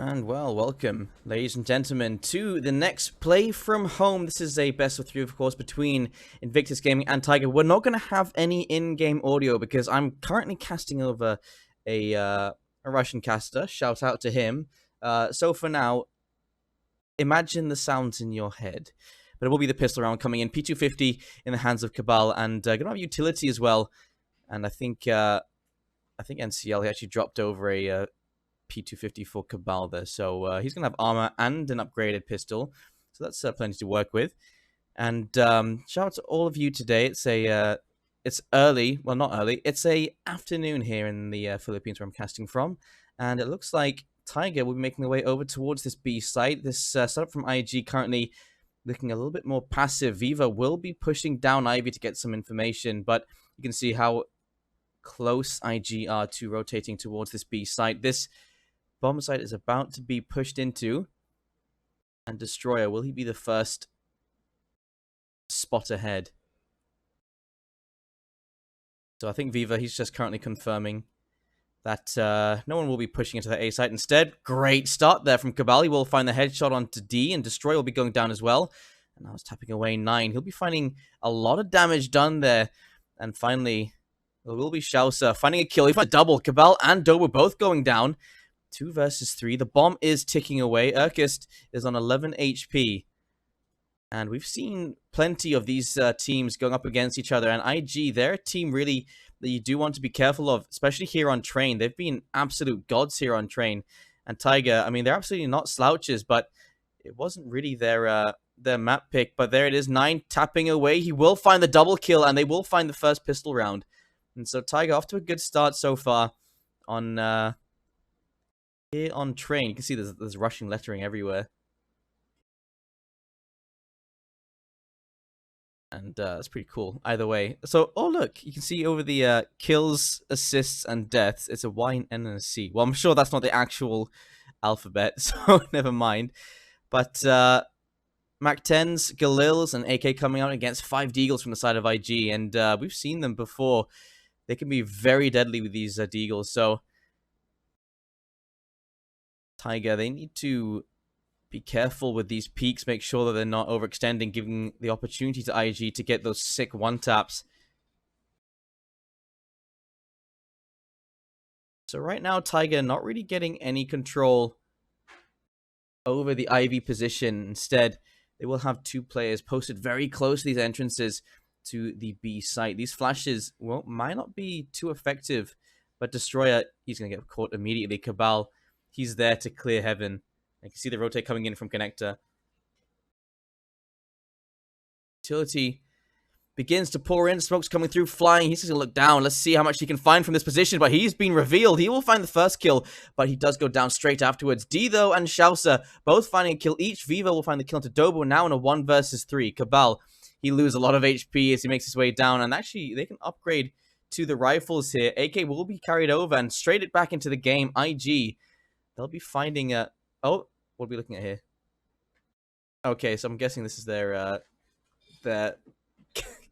And well, welcome, ladies and gentlemen, to the next play from home. This is a best of three, of course, between Invictus Gaming and Tiger. We're not going to have any in-game audio because I'm currently casting over a Russian caster. Shout out to him. So for now, imagine the sounds in your head. But it will be the pistol round coming in. P250 in the hands of Cabal, and going to have utility as well. And I think NCL, he actually dropped over a P250 for Cabal there, so he's gonna have armor and an upgraded pistol, so that's plenty to work with. And shout out to all of you today. It's early, well, not early, it's a afternoon here in the Philippines where I'm casting from, and it looks like Tiger will be making their way over towards this B site. This setup from IG currently looking a little bit more passive. Viva will be pushing down Ivy to get some information, but you can see how close IG are to rotating towards this B site. This bomb site is about to be pushed into, and Destroyer, will he be the first spot ahead? So I think Viva, he's just currently confirming that no one will be pushing into the A site. Instead, great start there from Cabal. He will find the headshot onto D, and Destroyer will be going down as well. And now he's tapping away 9. He'll be finding a lot of damage done there. And finally, it will be Shausa finding a kill. He finds a double. Cabal and Dobo both going down. 2 versus 3. The bomb is ticking away. Urkist is on 11 HP. And we've seen plenty of these teams going up against each other. And IG, they're a team really that you do want to be careful of, especially here on Train. They've been absolute gods here on Train. And Tiger, I mean, they're absolutely not slouches, but it wasn't really their map pick. But there it is, 9 tapping away. He will find the double kill, and they will find the first pistol round. And so Tiger off to a good start so far on here on Train. You can see there's Russian lettering everywhere. And that's pretty cool. Either way. So, oh look, you can see over the kills, assists, and deaths, it's a Y, an N, and a C. Well, I'm sure that's not the actual alphabet, so never mind. But Mac 10s, Galils, and AK coming out against 5 Deagles from the side of IG. And we've seen them before. They can be very deadly with these Deagles, so Tiger, they need to be careful with these peaks, make sure that they're not overextending, giving the opportunity to IG to get those sick one-taps. So right now, Tiger not really getting any control over the Ivy position. Instead, they will have 2 players posted very close to these entrances to the B site. These flashes, well, might not be too effective, but Destroyer, he's going to get caught immediately. Cabal, he's there to clear heaven. You can see the rotate coming in from Connector. Utility begins to pour in. Smoke's coming through, flying. He's just going to look down. Let's see how much he can find from this position. But he's been revealed. He will find the first kill, but he does go down straight afterwards. Dido and Shausa both finding a kill each. Viva will find the kill into Dobo now in a 1 versus 3. Cabal, he loses a lot of HP as he makes his way down. And actually, they can upgrade to the rifles here. AK will be carried over and straight it back into the game. IG, they'll be finding a... Oh, what are we looking at here? Okay, so I'm guessing this is their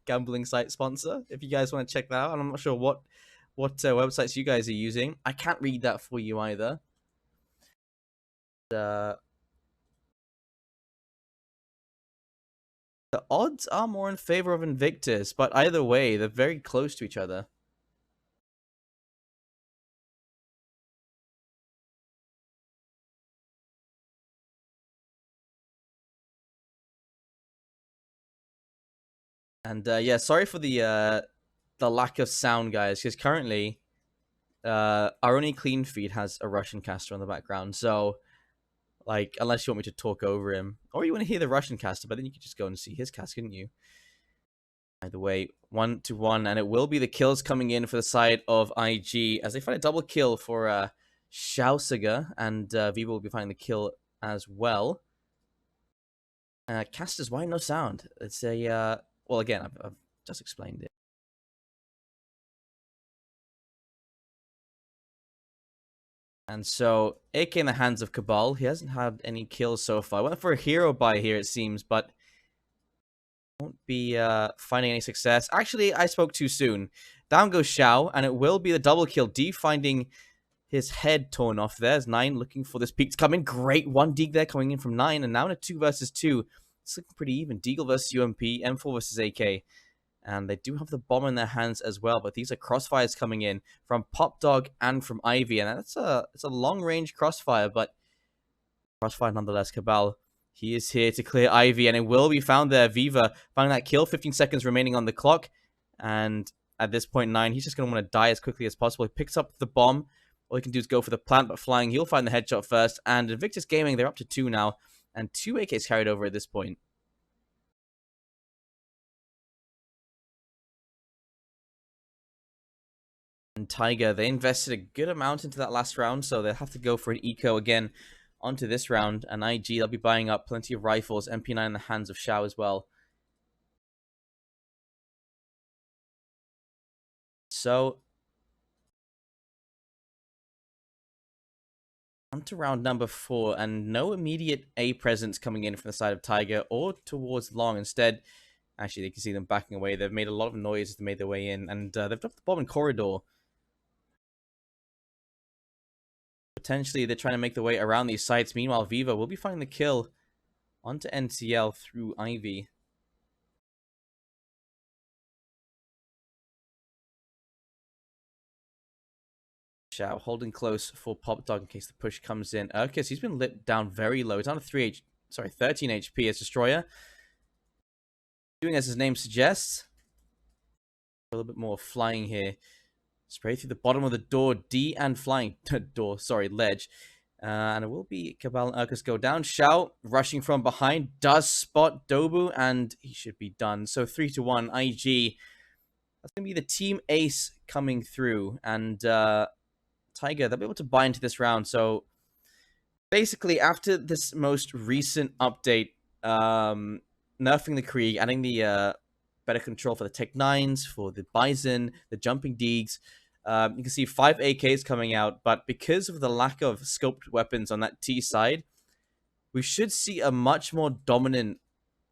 gambling site sponsor. If you guys want to check that out, and I'm not sure what websites you guys are using. I can't read that for you either. The odds are more in favor of Invictus, but either way, they're very close to each other. And yeah, sorry for the lack of sound, guys, because currently our only clean feed has a Russian caster on the background. So, like, unless you want me to talk over him, or you want to hear the Russian caster, but then you could just go and see his cast, couldn't you? Either way, 1-1, and it will be the kills coming in for the side of IG as they find a double kill for Schausiger, and Viva will be finding the kill as well. Casters, why no sound? It's a well, again, I've just explained it. And so, AK in the hands of Cabal. He hasn't had any kills so far. Went for a hero buy here, it seems, but won't be finding any success. Actually, I spoke too soon. Down goes Xiao, and it will be the double kill. D finding his head torn off. There's 9 looking for this peak to come in. Great 1 Deagle there coming in from 9. And now in a 2 versus 2. It's looking pretty even. Deagle versus UMP, M4 versus AK. And they do have the bomb in their hands as well. But these are crossfires coming in from Pop Dog and from Ivy. And it's a long-range crossfire, but crossfire nonetheless. Cabal, he is here to clear Ivy, and it will be found there. Viva finding that kill. 15 seconds remaining on the clock. And at this point, 9, he's just going to want to die as quickly as possible. He picks up the bomb. All he can do is go for the plant, but flying, he'll find the headshot first. And Invictus Gaming, they're up to 2 now. And 2 AKs carried over at this point. And Tiger, they invested a good amount into that last round, so they'll have to go for an eco again onto this round. And IG, they'll be buying up plenty of rifles, MP9 in the hands of Shao as well. So, on to round number 4, and no immediate A presence coming in from the side of Tiger or towards Long. Instead, actually, they can see them backing away. They've made a lot of noise as they made their way in, and they've dropped the bomb in corridor. Potentially, they're trying to make their way around these sites. Meanwhile, Viva will be finding the kill onto NCL through Ivy. Shao holding close for Pop Dog in case the push comes in. Urkus, he's been lit down very low. He's on a 13 HP as Destroyer. Doing as his name suggests. A little bit more flying here. Spray through the bottom of the door. D and flying. Ledge. And it will be Cabal and Urkus go down. Shao rushing from behind. Does spot Dobu, and he should be done. So 3-1. IG. That's going to be the team ace coming through. And Tiger, they'll be able to buy into this round. So basically, after this most recent update, nerfing the Krieg, adding the better control for the Tech 9s, for the Bison, the Jumping Deags, you can see 5 AKs coming out, but because of the lack of scoped weapons on that T side, we should see a much more dominant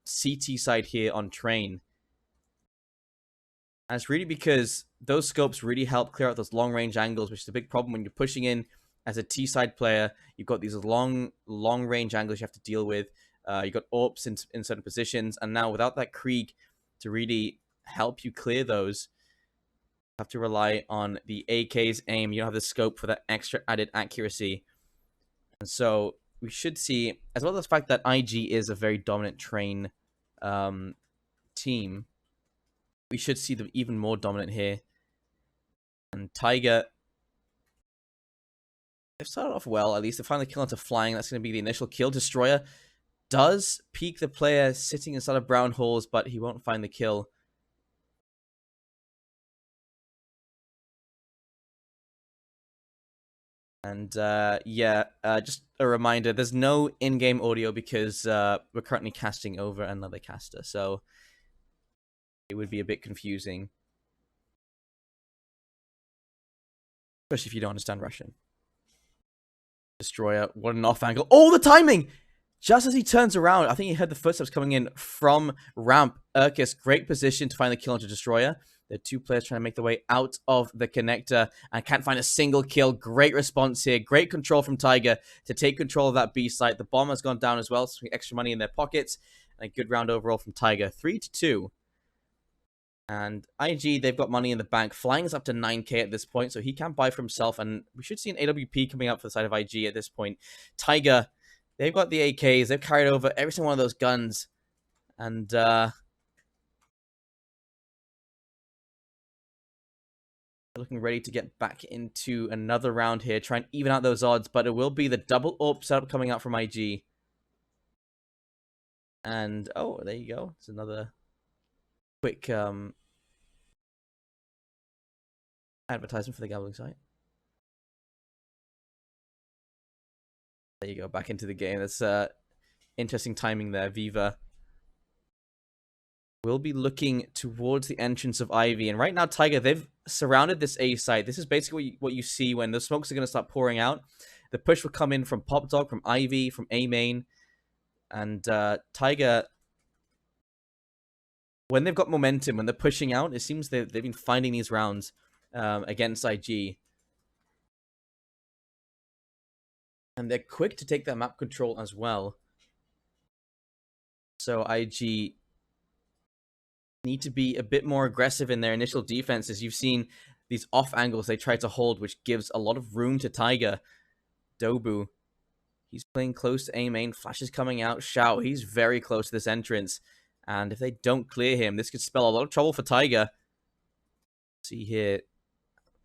CT side here on Train. And it's really because those scopes really help clear out those long-range angles, which is a big problem when you're pushing in as a T-side player. You've got these long-range angles you have to deal with. You've got AWPs in certain positions, and now without that Krieg to really help you clear those, you have to rely on the AK's aim. You don't have the scope for that extra added accuracy. And so we should see, as well as the fact that IG is a very dominant Train team, we should see them even more dominant here. And Tiger, they've started off well, at least. They finally kill onto flying. That's going to be the initial kill. Destroyer does peek the player sitting inside of brown holes, but he won't find the kill. And just a reminder, there's no in-game audio because we're currently casting over another caster, so it would be a bit confusing. Especially if you don't understand Russian. Destroyer, what an off angle. Oh, the timing! Just as he turns around, I think he heard the footsteps coming in from ramp. Urkus, great position to find the kill onto Destroyer. There are 2 players trying to make their way out of the connector and can't find a single kill. Great response here. Great control from Tiger to take control of that B site. The bomb has gone down as well, so extra money in their pockets. And a good round overall from Tiger. 3-2. And IG, they've got money in the bank. Flying is up to 9k at this point, so he can buy for himself. And we should see an AWP coming up for the side of IG at this point. Tiger, they've got the AKs. They've carried over every single one of those guns. And looking ready to get back into another round here. Try and even out those odds. But it will be the double AWP setup coming out from IG. And, oh, there you go. It's another quick advertisement for the gambling site. There you go, back into the game. That's interesting timing there. Viva will be looking towards the entrance of Ivy. And right now, Tiger, they've surrounded this A site. This is basically what you see when the smokes are going to start pouring out. The push will come in from Pop Dog, from Ivy, from A main. And Tiger, when they've got momentum, when they're pushing out, it seems they've been finding these rounds against IG. And they're quick to take that map control as well. So IG need to be a bit more aggressive in their initial defenses. You've seen these off angles they try to hold, which gives a lot of room to Tiger. Dobu, he's playing close to A main. Flash is coming out. Xiao, he's very close to this entrance. And if they don't clear him, this could spell a lot of trouble for Tiger. See here,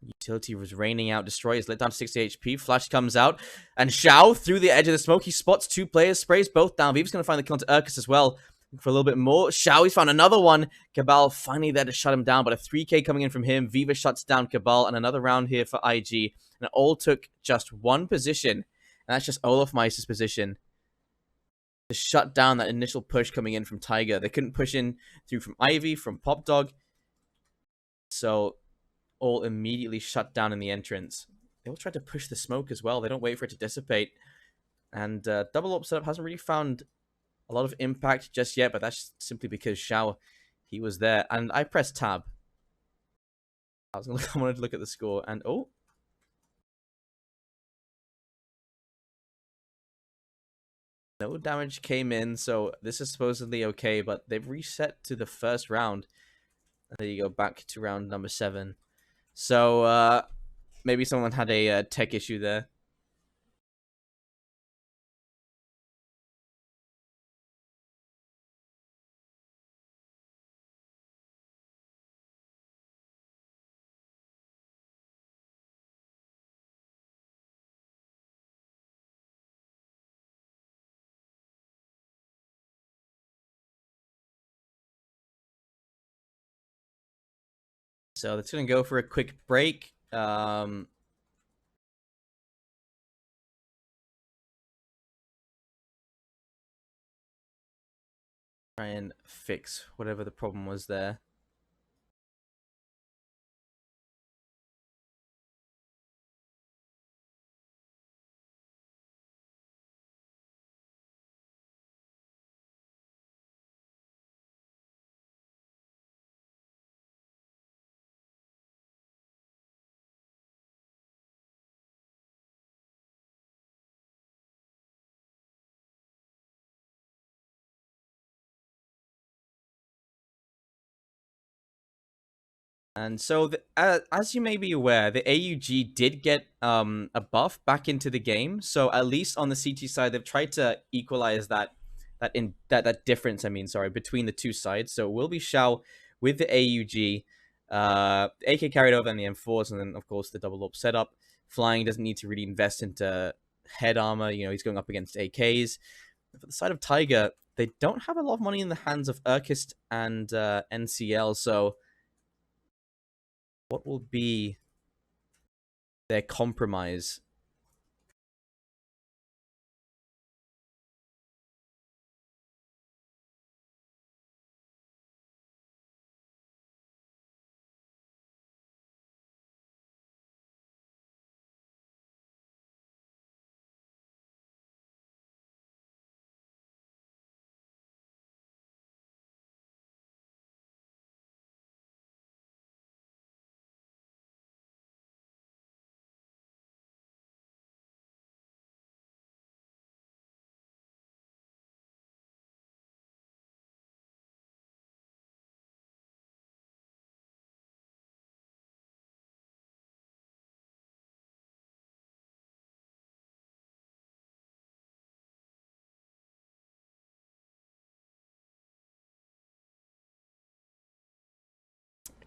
Utility was raining out. Destroy is let down to 60 HP. Flash comes out. And Xiao, through the edge of the smoke, he spots two players, sprays both down. Viva's going to find the kill to Urkus as well for a little bit more. Xiao, he's found another one. Cabal finally there to shut him down, but a 3k coming in from him. Viva shuts down Cabal, and another round here for IG. And it all took just one position. And that's just Olaf Meister's position to shut down that initial push coming in from Tiger. They couldn't push in through from Ivy, from Pop Dog. So all immediately shut down in the entrance. They all try to push the smoke as well. They don't wait for it to dissipate. And double up setup hasn't really found a lot of impact just yet, but that's simply because Xiao, he was there. And I pressed tab. I wanted to look at the score, and oh. No damage came in, so this is supposedly okay, but they've reset to the first round. There you go, back to round number 7. So, maybe someone had a tech issue there. So that's going to go for a quick break. Try and fix whatever the problem was there. And so, as you may be aware, the AUG did get a buff back into the game. So at least on the CT side, they've tried to equalize that difference. I mean, sorry, between the two sides. So it will be Xiao with the AUG, AK carried over, and the M4s, and then of course the double up setup. Flying doesn't need to really invest into head armor. You know, he's going up against AKs. For the side of Tiger, they don't have a lot of money in the hands of Urkist and NCL. So what will be their compromise?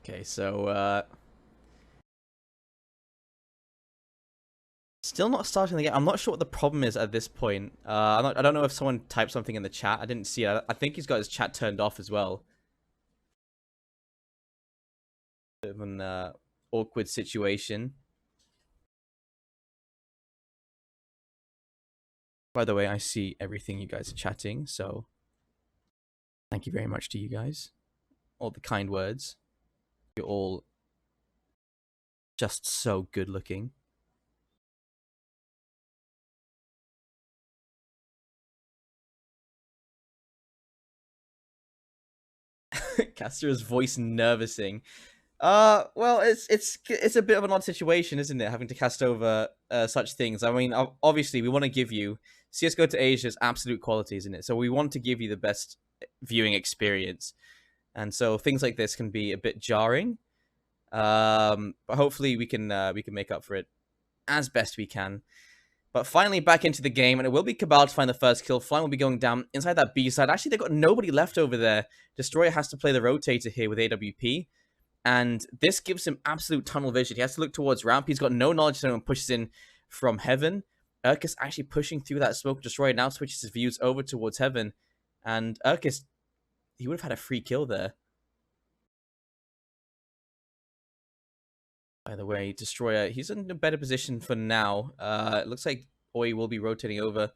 Okay, so still not starting the game. I'm not sure what the problem is at this point. I don't know if someone typed something in the chat. I didn't see it. I think he's got his chat turned off as well. Bit of an awkward situation. By the way, I see everything you guys are chatting, so thank you very much to you guys. All the kind words. You're all just so good looking. Castor's voice nervousing. Well, it's a bit of an odd situation, isn't it? Having to cast over such things. I mean, obviously, we want to give you CS:GO to Asia's absolute quality, isn't it? So we want to give you the best viewing experience, and so things like this can be a bit jarring. But hopefully we can make up for it as best we can. But finally back into the game, and it will be Cabal to find the first kill. Flying will be going down inside that B side. Actually, they've got nobody left over there. Destroyer has to play the rotator here with AWP. And this gives him absolute tunnel vision. He has to look towards ramp. He's got no knowledge that anyone pushes in from heaven. Urkus actually pushing through that smoke. Destroyer now switches his views over towards heaven. And Urkus, he would have had a free kill there. By the way, Destroyer, he's in a better position for now. It looks like Oi will be rotating over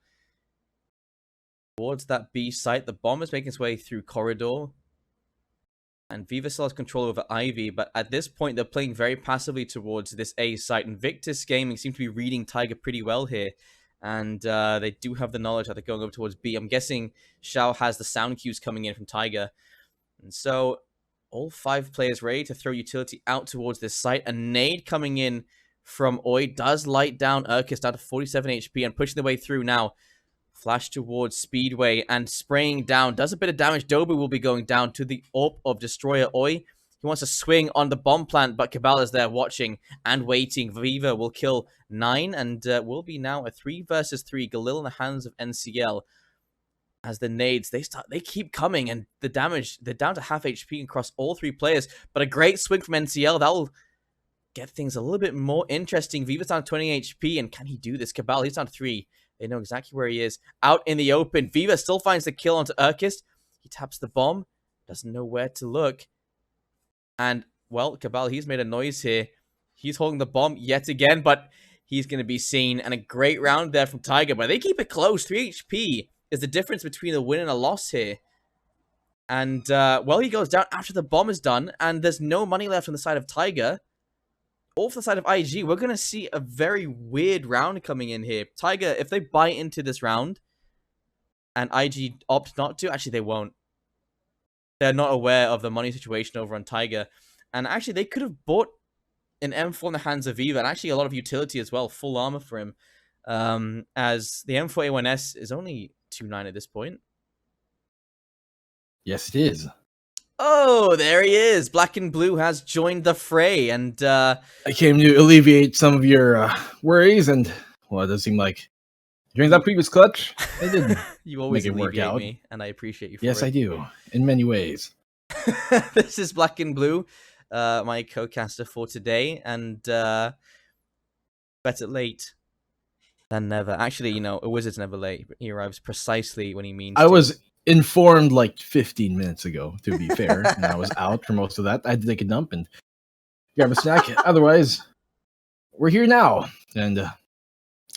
towards that B site. The bomb is making its way through corridor. And Viva still has control over Ivy, but at this point, they're playing very passively towards this A site. Invictus Gaming seem to be reading Tiger pretty well here. And they do have the knowledge that they're going over towards B. I'm guessing Shao has the sound cues coming in from Tiger. And so all 5 players ready to throw utility out towards this site. A nade coming in from Oi does light down Urkus down to 47 HP and pushing the way through now. Flash towards Speedway and spraying down. Does a bit of damage. Dobu will be going down to the AWP of Destroyer Oi. He wants to swing on the bomb plant, but Cabal is there watching and waiting. Viva will kill 9 and will be now a 3 versus 3. Galil in the hands of NCL. As the nades, they keep coming, and the damage, they're down to half HP across all 3 players. But a great swing from NCL. That will get things a little bit more interesting. Viva's down to 20 HP, and can he do this? Cabal, he's down to 3. They know exactly where he is. Out in the open. Viva still finds the kill onto Urkus. He taps the bomb. Doesn't know where to look. And, well, Cabal, he's made a noise here. He's holding the bomb yet again, but he's going to be seen. And a great round there from Tiger. But they keep it close. 3 HP is the difference between a win and a loss here. And, well, he goes down after the bomb is done. And there's no money left on the side of Tiger. Off the side of IG, we're going to see a very weird round coming in here. Tiger, if they buy into this round and IG opt not to, actually they won't. They're not aware of the money situation over on Tiger. And actually they could have bought an M4 in the hands of Viva and actually a lot of utility as well, full armor for him. As the M4A1S is only 2.9 at this point. Yes, it is. Oh, there he is. Black and Blue has joined the fray, and I came to alleviate some of your worries, and well, it does seem like during that previous clutch, I did you always make it work alleviate out. me, and I appreciate you for yes, it. I do, in many ways. This is Black and Blue, my co-caster for today, and better late than never. Actually, you know, a wizard's never late. He arrives precisely when he means to. I was informed like 15 minutes ago, to be fair, and I was out for most of that. I had to take a dump and grab a snack. Otherwise, we're here now. And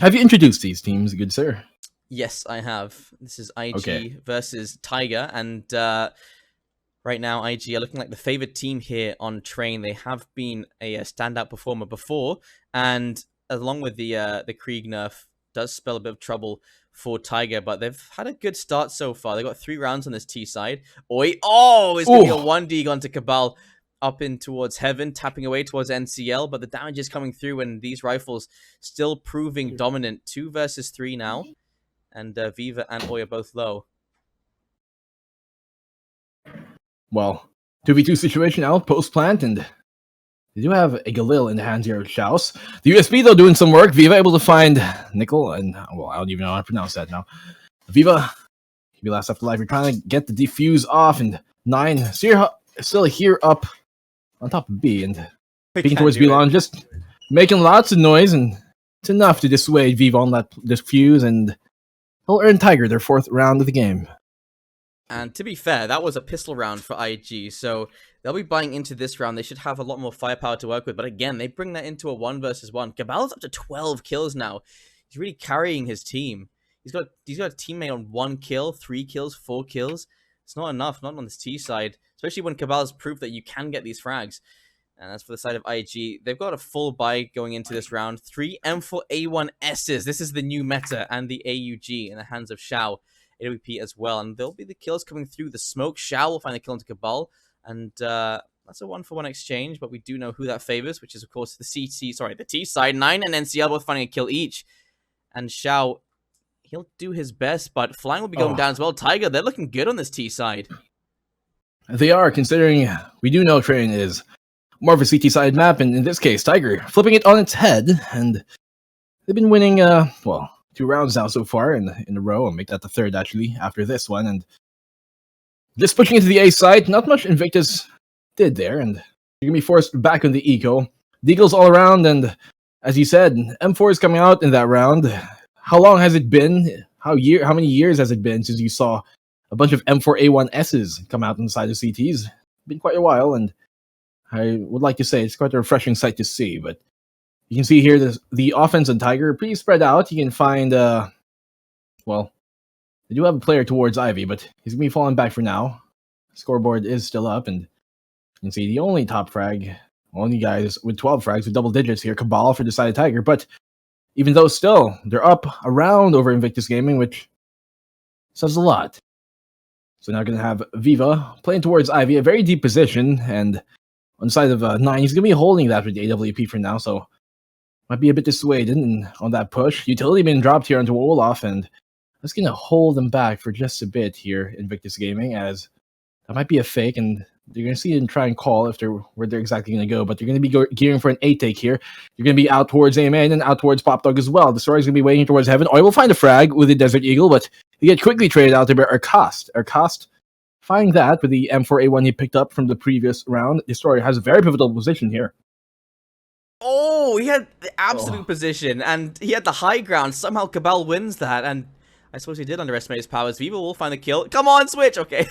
have you introduced these teams, good sir? Yes, I have. This is IG versus Tiger, and right now IG are looking like the favored team here on Train. They have been a standout performer before, and along with the Krieg nerf, does spell a bit of trouble for Tiger, but they've had a good start so far. They got 3 rounds on this T side. Oi! Oh, it's gonna be a 1D gone to Cabal up in towards heaven, tapping away towards NCL, but the damage is coming through, and these rifles still proving dominant. 2 versus 3 now, and Viva and Oi are both low. Well, 2v2 situation out, post plant, and they do have a Galil in the hands here of Schaus. The USB, though, doing some work. Viva able to find Nickel, and, well, I don't even know how to pronounce that now. Viva, be last afterlife. You're trying to get the defuse off, and 9 still here up on top of B, and peeking towards B-Lawn, just making lots of noise, and it's enough to dissuade Viva on that defuse, and he'll earn Tiger their 4th round of the game. And to be fair, that was a pistol round for IG, so they'll be buying into this round. They should have a lot more firepower to work with, but again, they bring that into a 1 versus 1. Cabal's up to 12 kills now. He's really carrying his team. He's got a teammate on 1 kill, 3 kills, 4 kills. It's not enough, not on this T side, especially when Cabal's proved that you can get these frags. And as for the side of IG, they've got a full buy going into this round. 3 M4A1Ss. This is the new meta, and the AUG in the hands of Shao. AWP as well, and there'll be the kills coming through the smoke. Shao will find the kill into Cabal, and that's a 1-for-1 exchange, but we do know who that favors, which is, of course, the T side. 9 and NCL both finding a kill each. And Xiao, he'll do his best, but Flying will be going down as well. Tiger, they're looking good on this T side. They are, considering we do know Train is more of a CT side map, and in this case, Tiger flipping it on its head, and they've been winning, 2 rounds now so far in a row, and make that the 3rd, actually, after this one, and just pushing into the A side, not much Invictus did there, and you're going to be forced back on the eco. Deagles all around, and as you said, M4 is coming out in that round. How long has it been? How many years has it been since you saw a bunch of M4A1Ss come out on the side of CTs? Been quite a while, and I would like to say it's quite a refreshing sight to see, but you can see here the offense and Tiger are pretty spread out. You can find, they do have a player towards Ivy, but he's going to be falling back for now. Scoreboard is still up, and you can see the only top frag, only guys with 12 frags with double digits here, Cabal for the side of Tiger, but even though still, they're up around over Invictus Gaming, which says a lot. So now we're going to have Viva playing towards Ivy, a very deep position, and on the side of 9, he's going to be holding that with the AWP for now, so might be a bit dissuaded on that push. Utility being dropped here onto Wolof, and that's going to hold them back for just a bit here, Invictus Gaming, as that might be a fake, and you're going to see them try and call where they're exactly going to go, but you're going to be gearing for an 8 take here. You're going to be out towards A main and out towards Pop Dog as well. The story's going to be waiting towards Heaven. Oi will find a frag with the Desert Eagle, but he get quickly traded out there by Arcost. Arcost finding that with the M4A1 he picked up from the previous round. Destroyer has a very pivotal position here. Oh, he had the absolute position, and he had the high ground. Somehow Cabal wins that, and I suppose he did underestimate his powers. Viva will find the kill. Come on, Switch! Okay.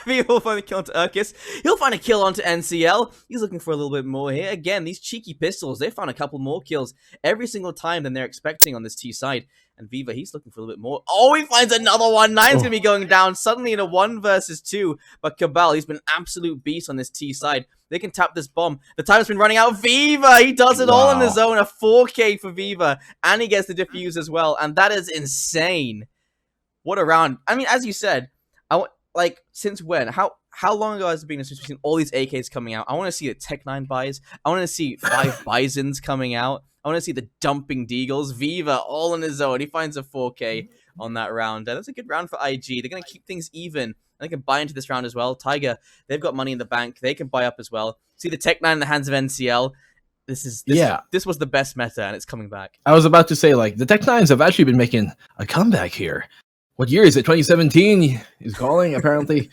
Viva will find the kill onto Urkis. He'll find a kill onto NCL. He's looking for a little bit more here. Again, these cheeky pistols, they found a couple more kills every single time than they're expecting on this T side. And Viva, he's looking for a little bit more. Oh, he finds another one. 9's going to be going down suddenly in a 1 versus 2. But Cabal, he's been absolute beast on this T side. They can tap this bomb. The time's been running out. Viva, he does it all on his own. A 4K for Viva. And he gets the defuse as well. And that is insane. What a round. I mean, as you said, since when? How long ago has it been since we've seen all these AKs coming out? I want to see the Tech 9 buys. I want to see 5 Bisons coming out. I want to see the dumping Deagles. Viva all on his own. He finds a 4K on that round. That's a good round for IG. They're going to keep things even. They can buy into this round as well. Tiger, they've got money in the bank. They can buy up as well. See the Tech 9 in the hands of NCL. This was the best meta, and it's coming back. I was about to say, the Tech 9s have actually been making a comeback here. What year is it? 2017 is calling, apparently.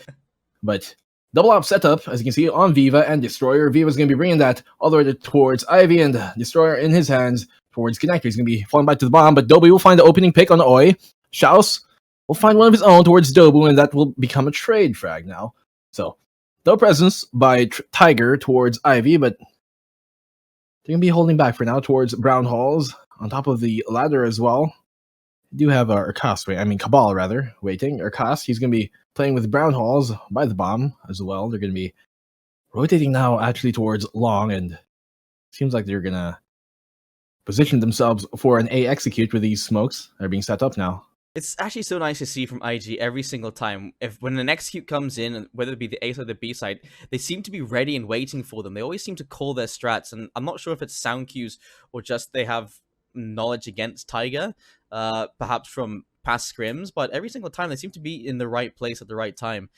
But double op setup, as you can see, on Viva and Destroyer. Viva's going to be bringing that all the way towards Ivy, and Destroyer in his hands towards Connector. He's going to be falling back to the bomb, but Dobu will find the opening pick on Oi. Schaus will find one of his own towards Dobu, and that will become a trade frag now. So, no presence by Tiger towards Ivy, but they're going to be holding back for now towards Brown Halls on top of the ladder as well. Do have Cabal rather, waiting. Urkast, he's going to be playing with Brown Halls by the bomb as well. They're going to be rotating now actually towards Long, and seems like they're going to position themselves for an A execute with these smokes that are being set up now. It's actually so nice to see from IG every single time. When an execute comes in, whether it be the A side or the B side, they seem to be ready and waiting for them. They always seem to call their strats, and I'm not sure if it's sound cues or just they have knowledge against Tiger, perhaps from past scrims, but every single time they seem to be in the right place at the right time.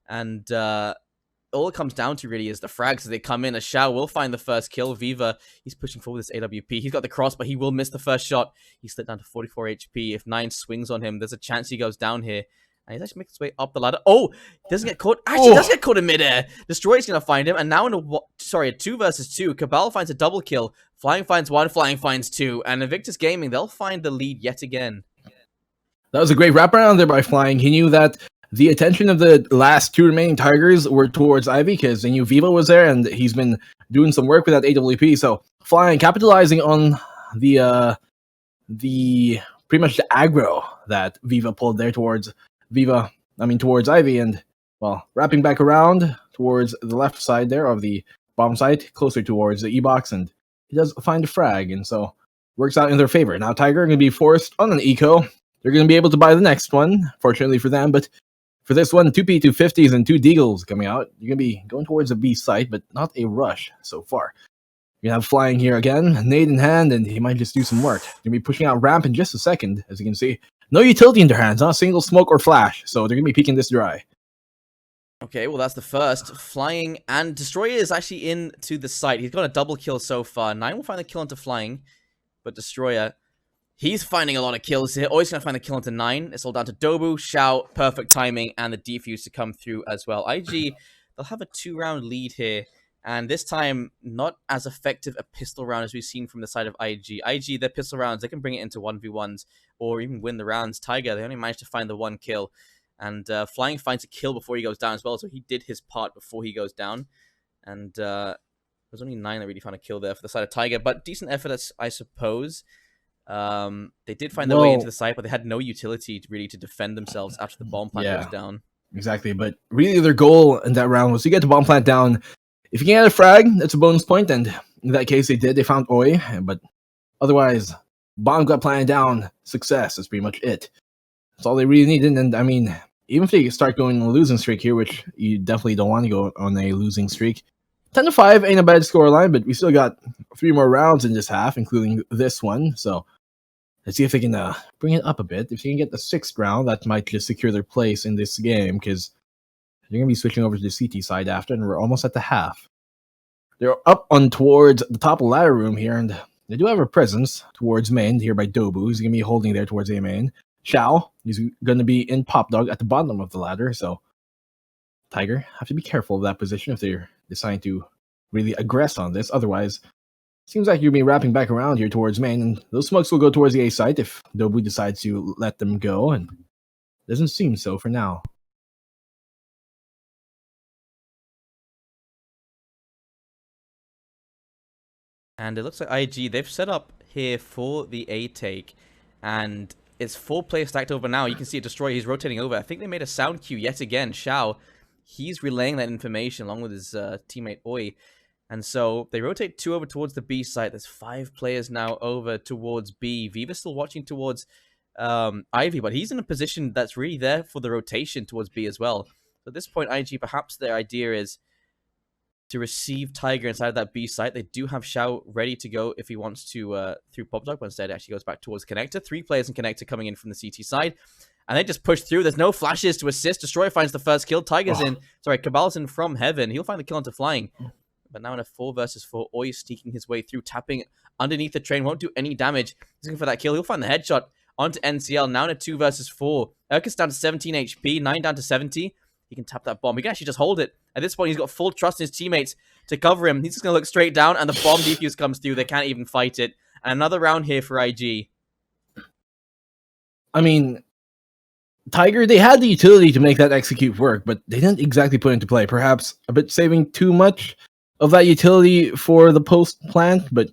And all it comes down to really is the frags as they come in. A Xiao will find the first kill. Viva, he's pushing forward this AWP. He's got the cross, but he will miss the first shot. He's slipped down to 44 HP. If 9 swings on him, there's a chance he goes down here. And he's actually making his way up the ladder. Oh, he doesn't get caught. Actually, he does get caught in midair. Destroyer's going to find him. And now in a 2 versus 2, Cabal finds a double kill. Flying finds 1, Flying finds 2. And Invictus Gaming, they'll find the lead yet again. That was a great wraparound there by Flying. He knew that the attention of the last 2 remaining Tigers were towards Ivy because they knew Viva was there, and he's been doing some work with that AWP. So Flying, capitalizing on the pretty much the aggro that Viva pulled there towards Ivy, and wrapping back around towards the left side there of the bomb site, closer towards the E-box, and he does find a frag, and so works out in their favor. Now Tiger are going to be forced on an eco. They're going to be able to buy the next one, fortunately for them, but For this one, 2P, 250s, and 2 Deagles coming out. You're going to be going towards a B site, but not a rush so far. You're going to have flying here again, nade in hand, and he might just do some work. You're going to be pushing out ramp in just a second, as you can see. No utility in their hands, not a single smoke or flash, so they're going to be peeking this dry. Okay, well, that's the first. Flying, and Destroyer is actually into the site. He's got a double kill so far. 9 will find the kill into Flying, but Destroyer, he's finding a lot of kills here. Always going to find the kill into 9. It's all down to Dobu, Shao, perfect timing, and the defuse to come through as well. IG, they'll have a 2-round lead here, and this time, not as effective a pistol round as we've seen from the side of IG. IG, their pistol rounds, they can bring it into 1v1s, or even win the rounds. Tiger, they only managed to find the 1 kill. And Flying finds a kill before he goes down as well, so he did his part before he goes down. And there's only 9 that really found a kill there for the side of Tiger, but decent effort, I suppose. They did find their way into the site, but they had no utility really to defend themselves after the bomb plant goes down. Exactly, but really their goal in that round was to get the bomb plant down. If you can get a frag, that's a bonus point, and in that case they did. They found Oi, but otherwise, bomb got planted down, success, that's pretty much it. That's all they really needed, and I mean, even if they start going on a losing streak here, which you definitely don't want to go on a losing streak, 10-5 ain't a bad scoreline, but we still got 3 more rounds in this half, including this one, so let's see if they can bring it up a bit. If they can get the 6th round, that might just secure their place in this game, because they're going to be switching over to the CT side after, and we're almost at the half. They're up on towards the top ladder room here, and they do have a presence towards main here by Dobu, who's going to be holding there towards A main. Shao, he's going to be in Pop Dog at the bottom of the ladder, so Tiger have to be careful of that position if they're deciding to really aggress on this. Otherwise, seems like you'll be wrapping back around here towards main, and those smokes will go towards the A site if Dobu decides to let them go, and doesn't seem so for now. And it looks like IG, they've set up here for the A take, and it's 4 players stacked over now. You can see a Destroyer, he's rotating over. I think they made a sound cue yet again. Shao, he's relaying that information along with his teammate Oi. And so they rotate 2 over towards the B site. There's 5 players now over towards B. Viva's still watching towards Ivy, but he's in a position that's really there for the rotation towards B as well. So at this point, IG, perhaps their idea is to receive Tiger inside of that B site. They do have Shao ready to go if he wants to through Pop Dog, but instead it actually goes back towards Connector. 3 players in Connector coming in from the CT side. And they just push through. There's no flashes to assist. Destroyer finds the first kill. Tiger's in. Sorry, Cabal's in from heaven. He'll find the kill into Flying. But now in a 4 versus 4, Oi sneaking his way through, tapping underneath the train. Won't do any damage. He's looking for that kill. He'll find the headshot onto NCL. Now in a 2 versus 4. Urkus down to 17 HP. 9 down to 70. He can tap that bomb. He can actually just hold it. At this point, he's got full trust in his teammates to cover him. He's just going to look straight down, and the bomb defuse comes through. They can't even fight it. And another round here for IG. I mean, Tiger, they had the utility to make that execute work, but they didn't exactly put it into play. Perhaps a bit saving too much of that utility for the post plant, but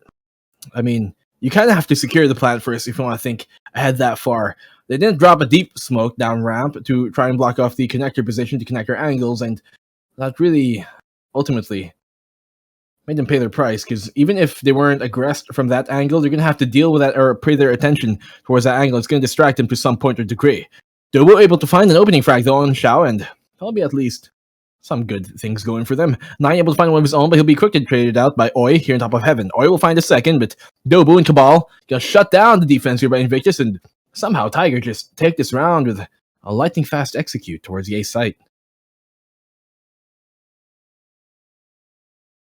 I mean, you kind of have to secure the plant first if you want to think ahead that far. They didn't drop a deep smoke down ramp to try and block off the connector position to connector angles, and that really ultimately made them pay their price, because even if they weren't aggressed from that angle, they're going to have to deal with that or pay their attention towards that angle. It's going to distract them to some point or degree. They were able to find an opening frag though on Shao, and that'll be at least some good things going for them. 9 able to find one of his own, but he'll be quickly traded out by Oi here on top of heaven. Oi will find a second, but Dobu and Cabal gonna shut down the defense here by Invictus, and somehow Tiger just take this round with a lightning fast execute towards the A site.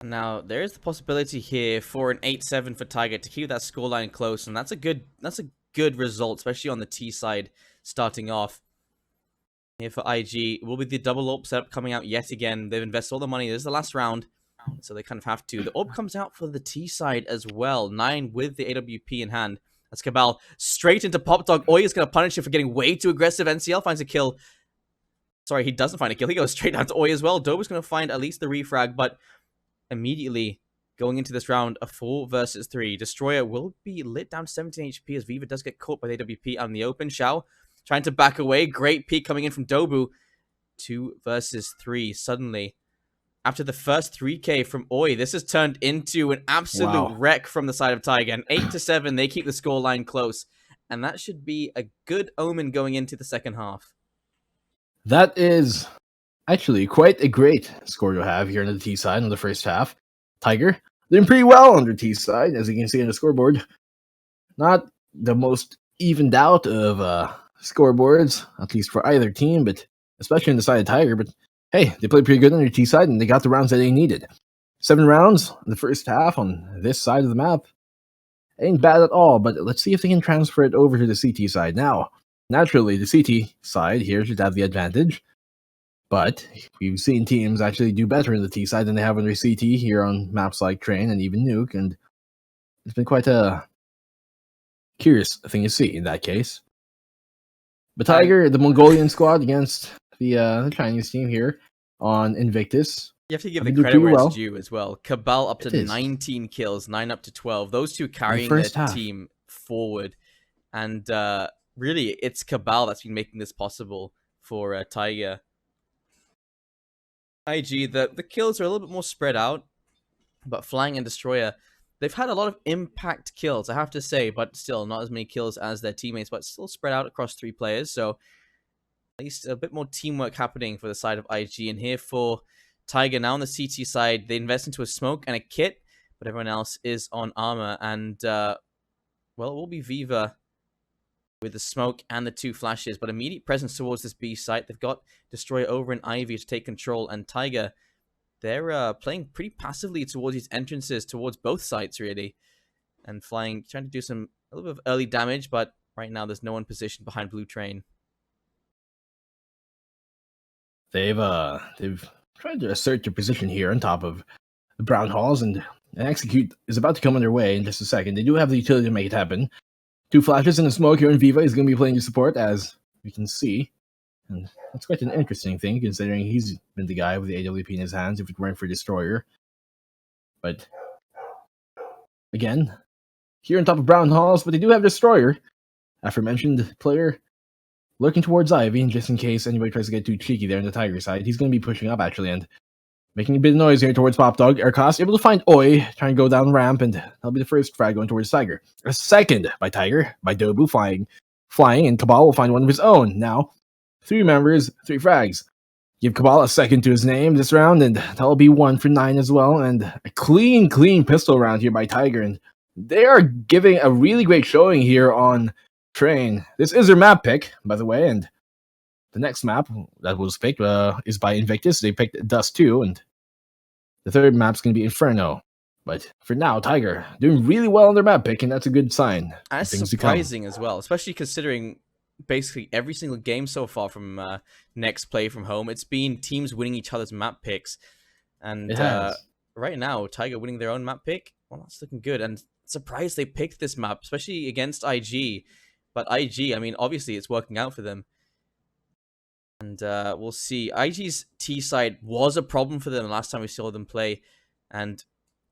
Now, there is the possibility here for an 8-7 for Tiger to keep that scoreline close, and that's a good result, especially on the T side starting off. Here for IG, will be the double AWP setup coming out yet again. They've invested all the money. This is the last round, so they kind of have to. The AWP comes out for the T side as well. 9 with the AWP in hand. That's Cabal straight into Pop Dog. Oi is going to punish him for getting way too aggressive. NCL finds a kill. Sorry, he doesn't find a kill. He goes straight down to Oi as well. Dobu's going to find at least the refrag, but immediately going into this round, a 4 versus 3. Destroyer will be lit down to 17 HP as Viva does get caught by the AWP out in the open. Shao trying to back away. Great peek coming in from Dobu. 2 versus 3. Suddenly, after the first 3K from Oi, this has turned into an absolute wreck from the side of Tiger. And 8-7, they keep the scoreline close. And that should be a good omen going into the second half. That is actually quite a great score to have here on the T side in the first half. Tiger doing pretty well on the T side, as you can see on the scoreboard. Not the most evened out of scoreboards, at least for either team, but especially on the side of Tiger. But hey, they played pretty good on their T side, and they got the rounds that they needed. 7 rounds in the first half on this side of the map. Ain't bad at all, but let's see if they can transfer it over to the CT side now. Naturally, the CT side here should have the advantage, but we've seen teams actually do better in the T side than they have on their CT here on maps like Train and even Nuke, and it's been quite a curious thing to see in that case. But Tiger, the Mongolian squad against the Chinese team here on Invictus. You have to give the credit where it's due as well. Cabal up to 19 kills, 9 up to 12. Those two carrying their team forward. And really, it's Cabal that's been making this possible for Tiger. IG, the kills are a little bit more spread out. But Flying and Destroyer, they've had a lot of impact kills, I have to say. But still, not as many kills as their teammates. But still spread out across 3 players. So at least a bit more teamwork happening for the side of IG. And here for Tiger, now on the CT side, they invest into a smoke and a kit, but everyone else is on armor. And, well, it will be Viva with the smoke and the 2 flashes, but immediate presence towards this B site. They've got Destroyer over in Ivy to take control, and Tiger, they're playing pretty passively towards these entrances, towards both sites, really. And Flying, trying to do a little bit of early damage, but right now there's no one positioned behind Blue Train. They've tried to assert their position here on top of the Brown Halls, and Execute is about to come underway in just a second. They do have the utility to make it happen. 2 flashes and a smoke here, and Viva is going to be playing the support, as we can see. And that's quite an interesting thing, considering he's been the guy with the AWP in his hands if it weren't for Destroyer. But, again, here on top of Brown Halls, but they do have Destroyer, aforementioned player, looking towards Ivy, and just in case anybody tries to get too cheeky there on the Tiger side, he's going to be pushing up, actually, and making a bit of noise here towards Pop Dog. Aircast able to find Oi, trying to go down ramp, and that'll be the first frag going towards Tiger. A second by Tiger, by Dobu flying, and Cabal will find one of his own. Now, 3 members, 3 frags. Give Cabal a second to his name this round, and that'll be 1 for 9 as well, and a clean pistol round here by Tiger, and they are giving a really great showing here on Train. This is their map pick, by the way, and the next map that was picked is by Invictus. They picked Dust2, and the third map's going to be Inferno. But for now, Tiger doing really well on their map pick, and that's a good sign. That's surprising as well, especially considering basically every single game so far from NEX Play from Home, it's been teams winning each other's map picks. And right now, Tiger winning their own map pick, well, that's looking good. And surprised they picked this map, especially against IG. But IG, I mean, obviously it's working out for them. And we'll see. IG's T side was a problem for them the last time we saw them play. And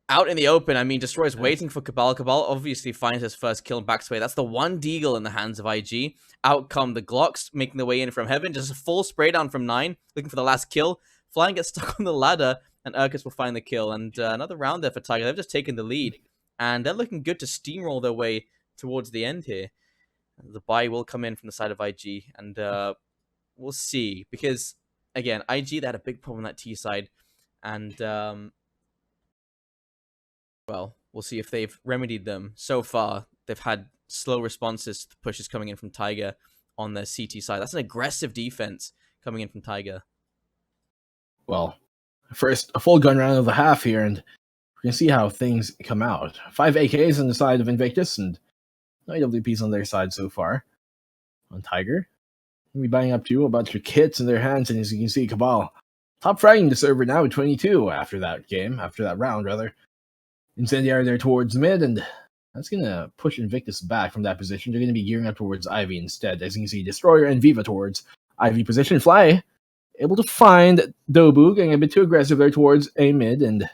out in the open, I mean, Destroyer's waiting for Cabal. Cabal obviously finds his first kill and backs away. That's the 1 deagle in the hands of IG. Out come the Glocks, making their way in from heaven. Just a full spray down from 9, looking for the last kill. Flying gets stuck on the ladder, and Urkus will find the kill. And another round there for Tiger. They've just taken the lead. And they're looking good to steamroll their way towards the end here. The buy will come in from the side of IG. And we'll see. Because, again, IG, they had a big problem on that T side. And, well, we'll see if they've remedied them. So far, they've had slow responses to the pushes coming in from Tiger on their CT side. That's an aggressive defense coming in from Tiger. Well, first, a full gun round of the half here, and we're going to see how things come out. 5 AKs on the side of Invictus, and no AWPs on their side so far. On Tiger, we'll be buying up to a bunch of kits in their hands, and as you can see, Cabal top fragging the server now with 22 after that round, rather. Incendiary there towards mid, and that's going to push Invictus back from that position. They're going to be gearing up towards Ivy instead. As you can see, Destroyer and Viva towards Ivy position. Fly able to find Dobu, getting a bit too aggressive there towards A mid, and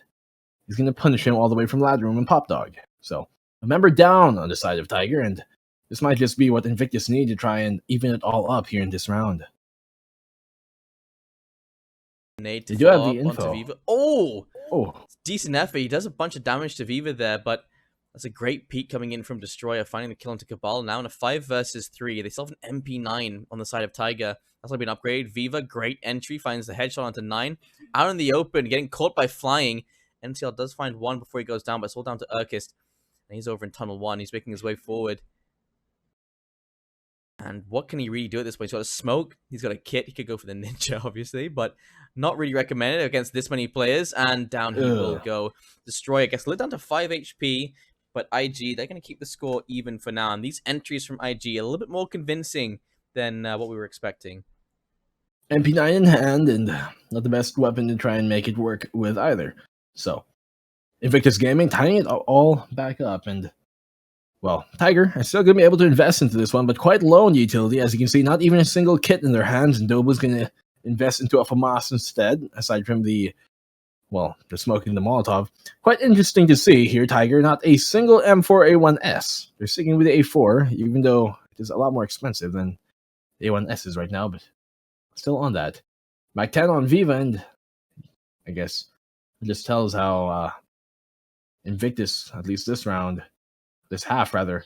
he's going to punish him all the way from Ladder Room and Pop Dog. So, a member down on the side of Tiger, and this might just be what Invictus need to try and even it all up here in this round. Nade to follow up onto Viva. Oh! Oh! Decent effort. He does a bunch of damage to Viva there, but That's a great peek coming in from Destroyer, finding the kill onto Cabal. Now in a 5 versus 3. They still have an MP9 on the side of Tiger. That's been upgraded. Viva, great entry, finds the headshot onto 9. Out in the open, getting caught by flying. NCL does find 1 before he goes down, but it's all down to Urkist. And he's over in Tunnel 1. He's making his way forward. And what can he really do at this point? He's got a smoke. He's got a kit. He could go for the ninja, obviously, but not really recommended against this many players. And down he will go. Destroyer gets lit down to 5 HP. But IG, they're going to keep the score even for now. And these entries from IG are a little bit more convincing than what we were expecting. MP9 in hand, and not the best weapon to try and make it work with either. So, Invictus Gaming tying it all back up. And, well, Tiger is still going to be able to invest into this one, but quite low in the utility. As you can see, not even a single kit in their hands. And Dobu's going to invest into a FAMAS instead, aside from the smoking the Molotov. Quite interesting to see here, Tiger. Not a single M4A1S. They're sticking with the A4, even though it is a lot more expensive than the A1S is right now, but still on that. Mac 10 on Viva, and I guess it just tells how Invictus, at least this round, this half rather,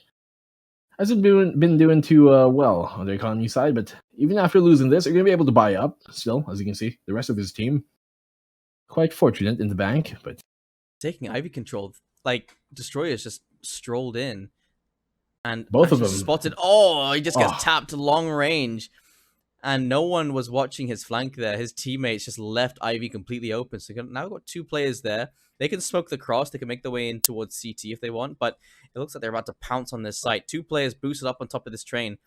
hasn't been doing too well on the economy side, but even after losing this, they're going to be able to buy up still, as you can see. The rest of his team quite fortunate in the bank, but taking Ivy control, like Destroyers just strolled in, and both of them spotted. Oh, he just gets tapped long range, and no one was watching his flank there. His teammates just left Ivy completely open. So now we've got 2 players there. They can smoke the cross. They can make their way in towards CT if they want, but it looks like they're about to pounce on this site. 2 players boosted up on top of this train,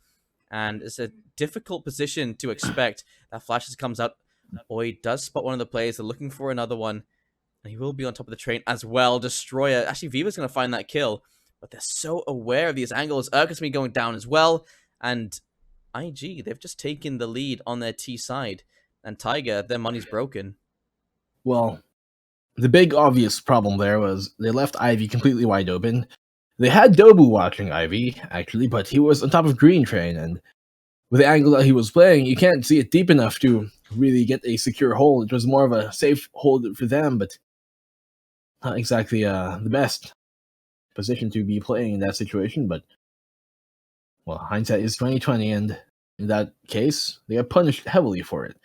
and it's a difficult position to expect. That flashes comes out. Oi does spot one of the players. They're looking for another one. And he will be on top of the train as well. Destroyer. Actually, Viva's going to find that kill. But they're so aware of these angles. Urk's going to be going down as well. And IG, they've just taken the lead on their T side. And Tiger, their money's broken. Well, the big obvious problem there was they left Ivy completely wide open. They had Dobu watching Ivy, actually, but he was on top of Green Train. And with the angle that he was playing, you can't see it deep enough to really get a secure hold. It was more of a safe hold for them, but not exactly the best position to be playing in that situation. But, well, hindsight is 20/20, and in that case, they got punished heavily for it.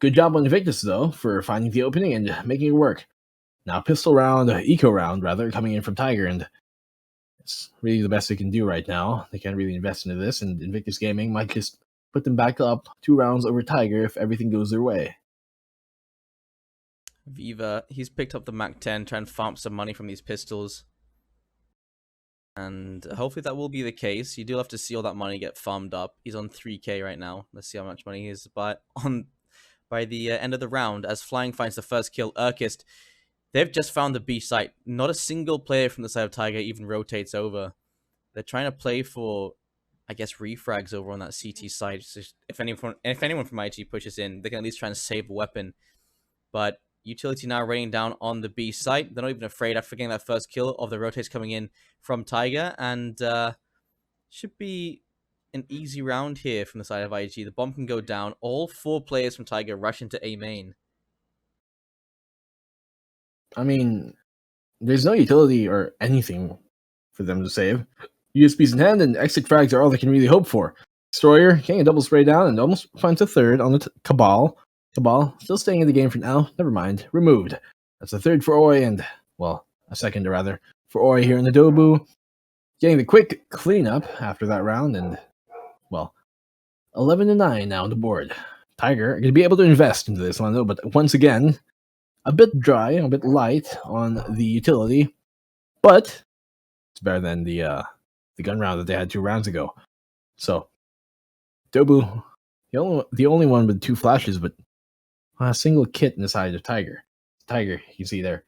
Good job on Invictus, though, for finding the opening and making it work. Now, pistol round, eco round, rather, coming in from Tiger, and it's really the best they can do right now. They can't really invest into this, and Invictus Gaming might just put them back up 2 rounds over Tiger if everything goes their way. Viva, he's picked up the Mac 10, trying to farm some money from these pistols. And hopefully that will be the case. You do have to see all that money get farmed up. He's on 3k right now. Let's see how much money he is by the end of the round. As Flying finds the first kill, Urkist, they've just found the B site. Not a single player from the side of Tiger even rotates over. They're trying to play for, I guess, refrags over on that CT side. So if anyone from IG pushes in, they can at least try and save a weapon. But utility now raining down on the B site. They're not even afraid after getting that first kill of the rotates coming in from Tiger. And should be an easy round here from the side of IG. The bomb can go down. All 4 players from Tiger rush into A main. I mean, there's no utility or anything for them to save. USBs in hand and exit frags are all they can really hope for. Destroyer getting a double spray down and almost finds a third on the Cabal. Cabal still staying in the game for now. Never mind. Removed. That's a third for Oi and, well, a second rather for Oi here in the Dobu. Getting the quick cleanup after that round and, well, 11-9 now on the board. Tiger are going to be able to invest into this one though, but once again, a bit dry, a bit light on the utility, but it's better than the gun round that they had 2 rounds ago. So, Dobu, the only one with 2 flashes, but a single kit in the side of Tiger. Tiger, you see there,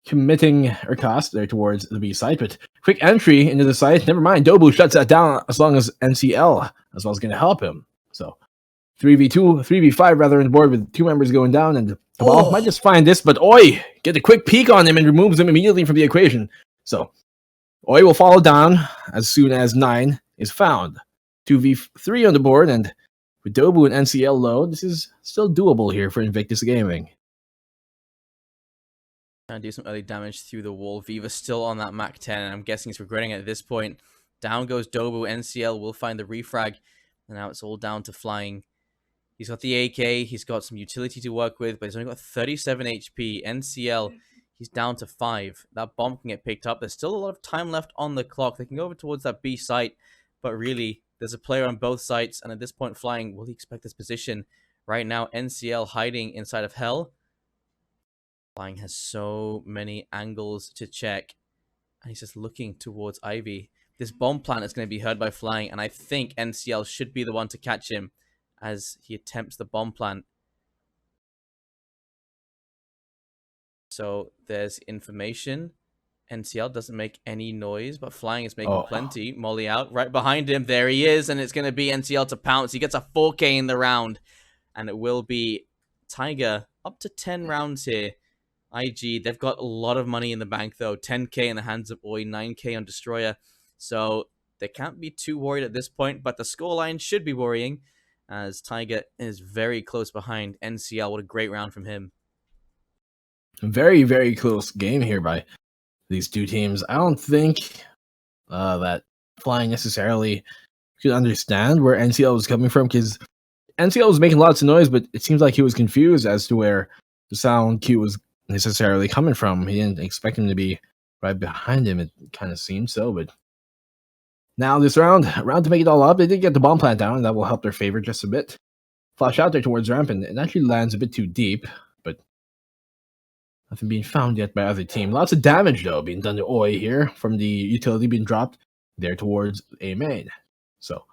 committing or cost there towards the B site, but quick entry into the site. Never mind, Dobu shuts that down as long as NCL as well is going to help him. So 3v2, 3v5 rather on the board with 2 members going down, and Cabal might just find this, but Oi get a quick peek on him and removes him immediately from the equation. So Oi will follow down as soon as 9 is found. 2v3 on the board, and with Dobu and NCL low, this is still doable here for Invictus Gaming. Trying to do some early damage through the wall. Viva still on that Mach 10, and I'm guessing he's regretting it at this point. Down goes Dobu. NCL will find the refrag, and now it's all down to flying. He's got the AK, he's got some utility to work with, but he's only got 37 HP. NCL, he's down to 5. That bomb can get picked up. There's still a lot of time left on the clock. They can go over towards that B site, but really, there's a player on both sites, and at this point, flying, will he expect this position? Right now, NCL hiding inside of Hell. Flying has so many angles to check, and he's just looking towards Ivy. This bomb plant is going to be heard by Flying, and I think NCL should be the one to catch him as he attempts the bomb plant. So there's information. NCL doesn't make any noise, but Flying is making plenty. Molly out. Right behind him, there he is, and it's going to be NCL to pounce. He gets a 4K in the round, and it will be Tiger up to 10 rounds here. IG, they've got a lot of money in the bank, though. 10K in the hands of Oi, 9K on Destroyer. So they can't be too worried at this point, but the scoreline should be worrying, as Tiger is very close behind NCL. What a great round from him. Very, very close game here by these two teams. I don't think that Flying necessarily could understand where NCL was coming from, because NCL was making lots of noise, but it seems like he was confused as to where the sound cue was necessarily coming from. He didn't expect him to be right behind him, it kind of seemed so, but now this round to make it all up, they did get the bomb plant down, and that will help their favor just a bit. Flash out there towards ramp, and it actually lands a bit too deep, but nothing being found yet by other team. Lots of damage, though, being done to Oi here from the utility being dropped there towards A main. So,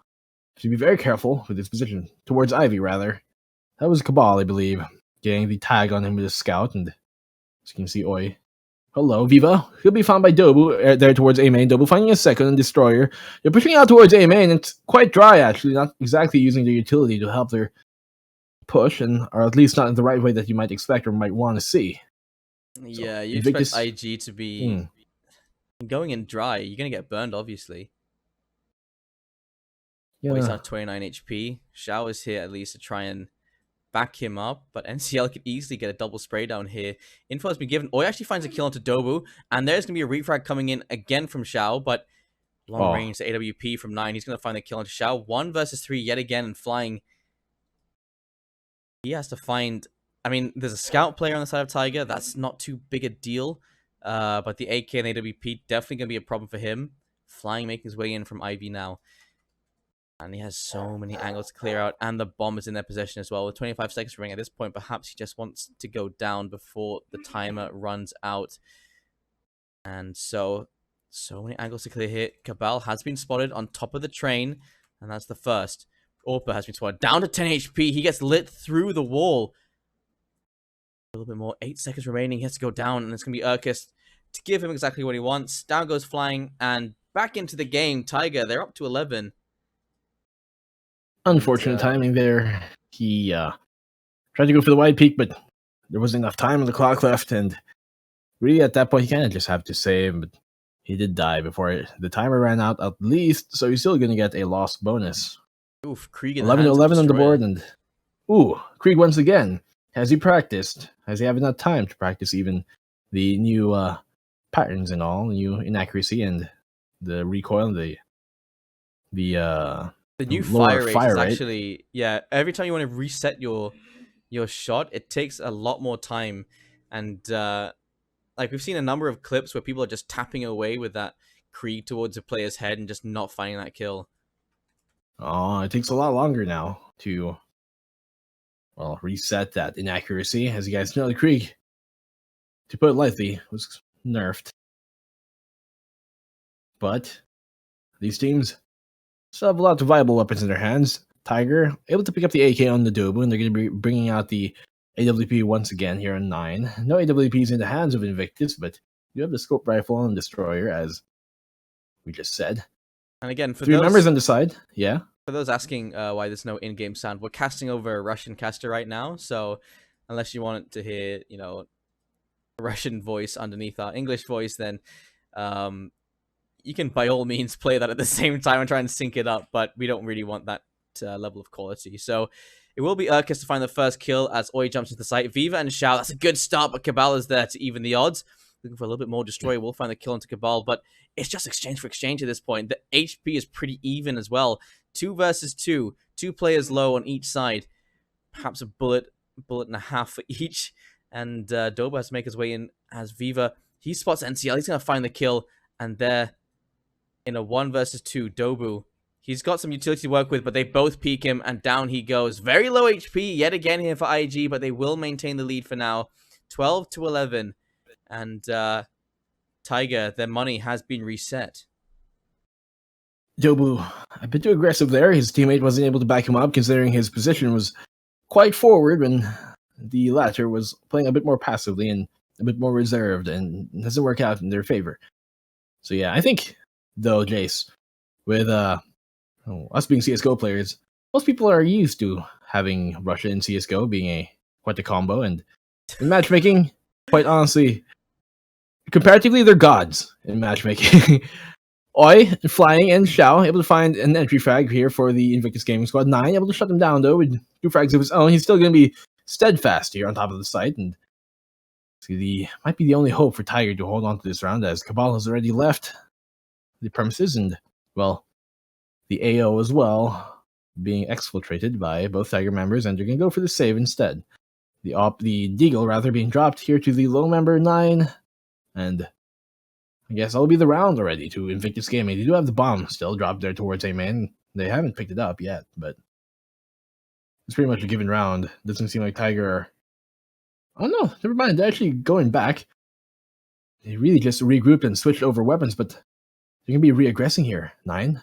should be very careful with this position. Towards Ivy, rather. That was Cabal, I believe, getting the tag on him with a scout, and as you can see, Oi. Hello, Viva. He'll be found by Dobu there towards A main. Dobu finding a second and Destroyer. They're pushing out towards A main. It's quite dry, actually. Not exactly using the utility to help their push, and or at least not in the right way that you might expect or might want to see. Yeah, you expect IG to be going in dry. You're going to get burned, obviously. Yeah. He's at 29 HP. Xiao is here at least to try and back him up, but NCL could easily get a double spray down here. Info has been given. Oi actually finds a kill onto Dobu, and there's going to be a refrag coming in again from Xiao, but long range to AWP from 9. He's going to find the kill onto Xiao. 1 versus 3 yet again, and Flying. He has to find... I mean, there's a scout player on the side of Tiger. That's not too big a deal, but the AK and AWP definitely going to be a problem for him. Flying making his way in from Ivy now. And he has so many angles to clear out, and the bomb is in their possession as well. With 25 seconds remaining at this point, perhaps he just wants to go down before the timer runs out. And so many angles to clear here. Cabal has been spotted on top of the train, and that's the first. Orpa has been spotted down to 10 HP. He gets lit through the wall. A little bit more. 8 seconds remaining. He has to go down, and it's going to be Urkus to give him exactly what he wants. Down goes Flying, and back into the game. Tiger, they're up to 11. Unfortunate timing there. He tried to go for the wide peak, but there wasn't enough time on the clock left, and really at that point, he kind of just have to save, but he did die before the timer ran out at least, so he's still going to get a loss bonus. Oof, Krieg 11-11 on the board, and Krieg once again. Has he practiced? Has he had enough time to practice even the new patterns and all, the new inaccuracy and the recoil and the new fire rate is actually, yeah, every time you want to reset your shot, it takes a lot more time. And like we've seen a number of clips where people are just tapping away with that Krieg towards a player's head and just not finding that kill. Oh, it takes a lot longer now to, well, reset that inaccuracy. As you guys know, the Krieg, to put it lightly, was nerfed. But these teams still have a lot of viable weapons in their hands. Tiger able to pick up the AK on the Dobu, and they're going to be bringing out the AWP once again here on 9. No AWPs in the hands of Invictus, but you have the scope rifle and Destroyer, as we just said. And again, for 3 members on the side, yeah. For those asking why there's no in-game sound, we're casting over a Russian caster right now, so unless you want to hear, you know, a Russian voice underneath our English voice, then you can by all means play that at the same time and try and sync it up, but we don't really want that level of quality. So It will be Urkus to find the first kill as Oi jumps into the site. Viva and Shao, that's a good start, but Cabal is there to even the odds. Looking for a little bit more Destroyer, will find the kill into Cabal, but it's just exchange for exchange at this point. The HP is pretty even as well. 2 versus 2. 2 players low on each side. Perhaps a bullet and a half for each. And Doba has to make his way in as Viva. He spots NCL. He's going to find the kill. And there, in a 1 versus 2, Dobu. He's got some utility to work with, but they both peek him, and down he goes. Very low HP yet again here for IG, but they will maintain the lead for now. 12-11. And Tiger, their money has been reset. Dobu, a bit too aggressive there. His teammate wasn't able to back him up, considering his position was quite forward when the latter was playing a bit more passively and a bit more reserved, and it doesn't work out in their favor. So yeah, I think, though, Jace, with us being CSGO players, most people are used to having Russia and CSGO being quite a combo, and in matchmaking, quite honestly, comparatively, they're gods in matchmaking. Oi, flying, and Shao able to find an entry frag here for the Invictus Gaming Squad. 9 able to shut him down, though, with 2 frags of his own. He's still going to be steadfast here on top of the site, and might be the only hope for Tiger to hold on to this round, as Cabal has already left the premises, and, well, the AO as well, being exfiltrated by both Tiger members, and they're going to go for the save instead. The Deagle, rather, being dropped here to the low member 9, and I guess that'll be the round already to Invictus Gaming. They do have the bomb still dropped there towards A main. They haven't picked it up yet, but it's pretty much a given round. Doesn't seem like Tiger... Oh no, never mind. They're actually going back. They really just regrouped and switched over weapons, but they're going to be re-aggressing here. 9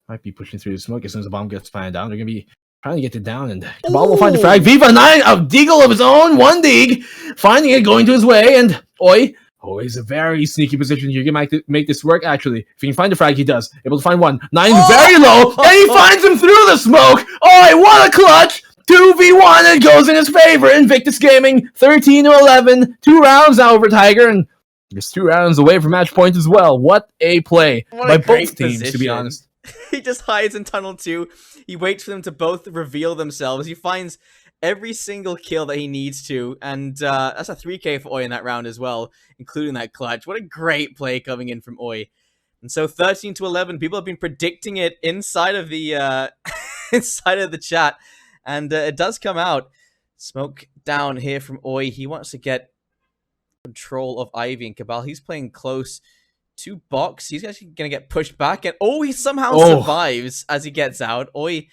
might be pushing through the smoke as soon as the bomb gets planted down. They're going to be trying to get it down, and Cabal will find the frag. Viva 9, a Deagle of his own, 1 dig, finding it, going to his way, and Oi. He's a very sneaky position here. You might make this work, actually. If he can find the frag, he does. Able to find 1. 9 very low, and he finds him through the smoke. Oi, what a clutch! 2v1, it goes in his favor. Invictus Gaming, 13-11. 2 rounds now over Tiger, and just 2 rounds away from match point as well. What a play by both teams, to be honest. He just hides in Tunnel 2. He waits for them to both reveal themselves. He finds every single kill that he needs to, and that's a 3k for Oi in that round as well, including that clutch. What a great play coming in from Oi. And so 13-11, people have been predicting it inside of the inside of the chat, and it does come out. Smoke down here from Oi. He wants to get control of Ivy and Cabal. He's playing close to box. He's actually going to get pushed back, and he somehow survives as he gets out. Oi,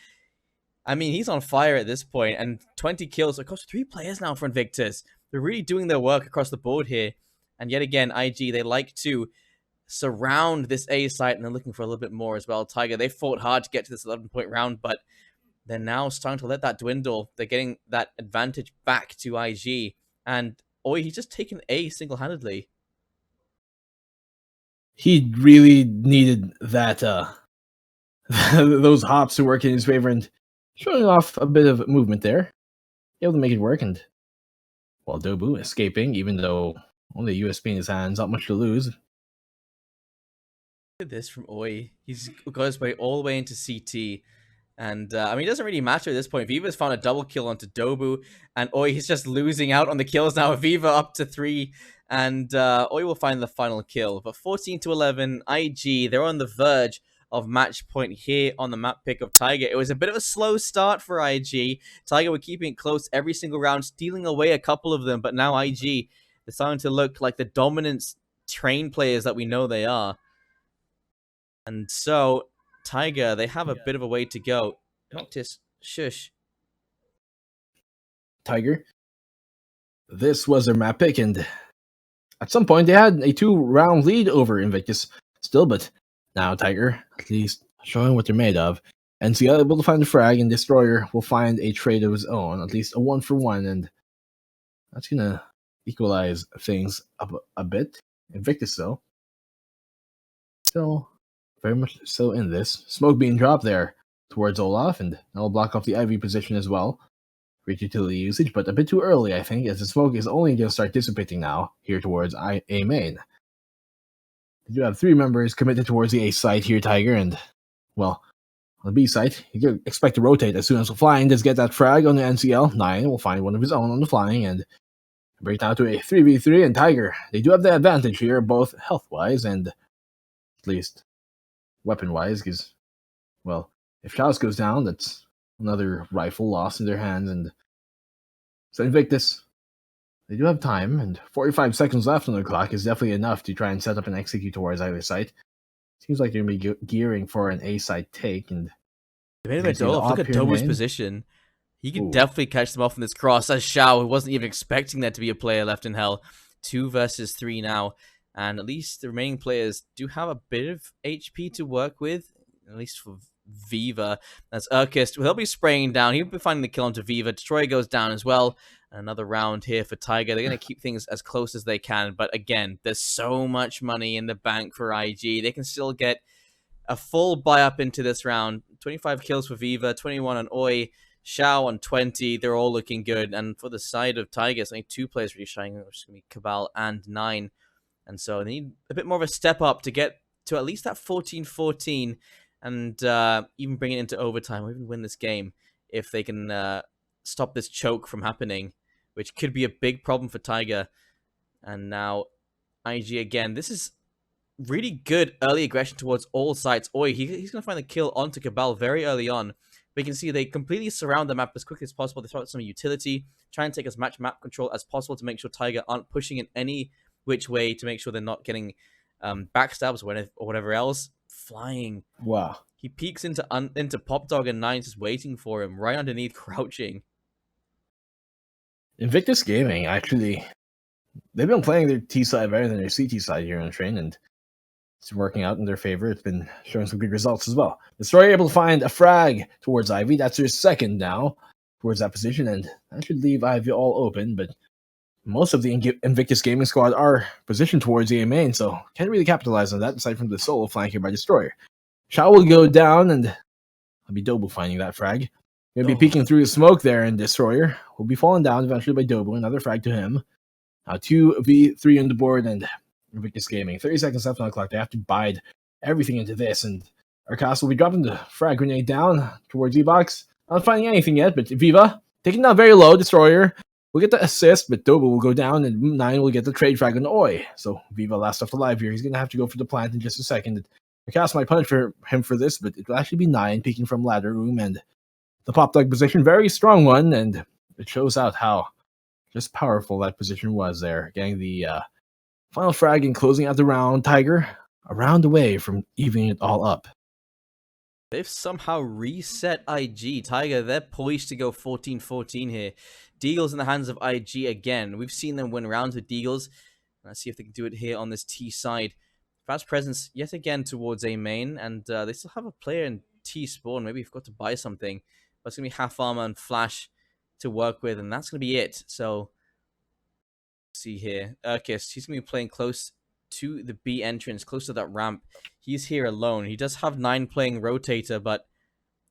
I mean, he's on fire at this point, and 20 kills across 3 players now for Invictus. They're really doing their work across the board here. And yet again, IG, they like to surround this A site, and they're looking for a little bit more as well. Tiger, they fought hard to get to this 11-point round, but they're now starting to let that dwindle. They're getting that advantage back to IG. And Oi, he's just taken A single-handedly. He really needed that those hops to work in his favor, and showing off a bit of movement there. Able to make it work, and while Dobu escaping, even though only a USP in his hands, not much to lose. Look at this from Oi. He's got his way all the way into CT. And, I mean, it doesn't really matter at this point. Viva's found a double kill onto Dobu, and Oi, he's just losing out on the kills now. Viva up to 3, and Oi will find the final kill. But 14-11, IG, they're on the verge of match point here on the map pick of Tiger. It was a bit of a slow start for IG. Tiger were keeping it close every single round, stealing away a couple of them, but now IG, they're starting to look like the dominant train players that we know they are. And so, Tiger, they have a bit of a way to go. Noctis, shush. Tiger, this was their map pick, and at some point they had a 2-round lead over Invictus still, but now Tiger, at least showing what they're made of. NCL able to find the frag, and Destroyer will find a trade of his own, at least a 1-for-1, and that's gonna equalize things up a bit. Invictus, though, still very much so in this. Smoke being dropped there towards Olaf, and that'll block off the Ivy position as well. Great utility usage, but a bit too early, I think, as the smoke is only going to start dissipating now here towards A main. They do have 3 members committed towards the A site here, Tiger, and, well, On the B site, you can expect to rotate as soon as the flying does get that frag on the NCL. 9 will find one of his own on the flying and break down to a 3v3. And Tiger, they do have the advantage here, both health-wise and at least weapon-wise, because, well, if Chaos goes down, that's another rifle lost in their hands. And so Invictus, they do have time, and 45 seconds left on the clock is definitely enough to try and set up and execute towards either site. Seems like they're going to be gearing for an A-side take, and they made him a Dolph. Look at Dobu's position. He could definitely catch them off in this cross. As Xiao, who wasn't even expecting there to be a player left in hell. 2 versus 3 now. And at least the remaining players do have a bit of HP to work with. At least for Viva. That's Urkist. Well, he'll be spraying down. He'll be finding the kill onto Viva. Destroyer goes down as well. Another round here for Tiger. They're going to keep things as close as they can. But again, there's so much money in the bank for IG. They can still get a full buy up into this round. 25 kills for Viva, 21 on Oi, Xiao on 20. They're all looking good. And for the side of Tiger, it's only 2 players really shining, which is going to be Cabal and 9. And so they need a bit more of a step up to get to at least that 14-14 and even bring it into overtime or even win this game if they can stop this choke from happening, which could be a big problem for Tiger. And now IG again. This is really good early aggression towards all sides. Oi, he's going to find the kill onto Cabal very early on. But you can see they completely surround the map as quickly as possible. They throw out some utility, try and take as much map control as possible to make sure Tiger aren't pushing in any which way to make sure they're not getting backstabs or whatever else. Flying. Wow. He peeks into Pop Dog and 9 just waiting for him, right underneath, crouching. Invictus Gaming, actually, they've been playing their T side better than their CT side here on the train, and it's working out in their favor. It's been showing some good results as well. Destroyer able to find a frag towards Ivy. That's their second now towards that position, and that should leave Ivy all open, but most of the Invictus Gaming squad are positioned towards the A main, so can't really capitalize on that aside from the solo flank here by Destroyer. Shao will go down, and I'll be Dobu finding that frag. Gonna be peeking through the smoke there, and Destroyer will be falling down eventually by Dobu. Another frag to him. Now 2v3 on the board, and Invictus Gaming. 30 seconds left on the clock. They have to bide everything into this, and Arcas will be dropping the frag grenade down towards E-Box. Not finding anything yet, but Viva taking down very low. Destroyer will get the assist, but Dobu will go down, and 9 will get the trade frag on Oi. So Viva last stuff alive here. He's going to have to go for the plant in just a second. Arcas might punish him for this, but it will actually be 9 peeking from ladder room, and the pop dog position, very strong one, and it shows out how just powerful that position was there. Getting the final frag and closing out the round. Tiger a round away from evening it all up. They've somehow reset IG. Tiger, they're poised to go 14-14 here. Deagle's in the hands of IG again. We've seen them win rounds with Deagles. Let's see if they can do it here on this T side. Fast presence yet again towards A main, and they still have a player in T spawn. Maybe you've got to buy something. But it's going to be half armor and flash to work with, and that's going to be it. So, see here. Urkist, he's going to be playing close to the B entrance, close to that ramp. He's here alone. He does have 9 playing Rotator, but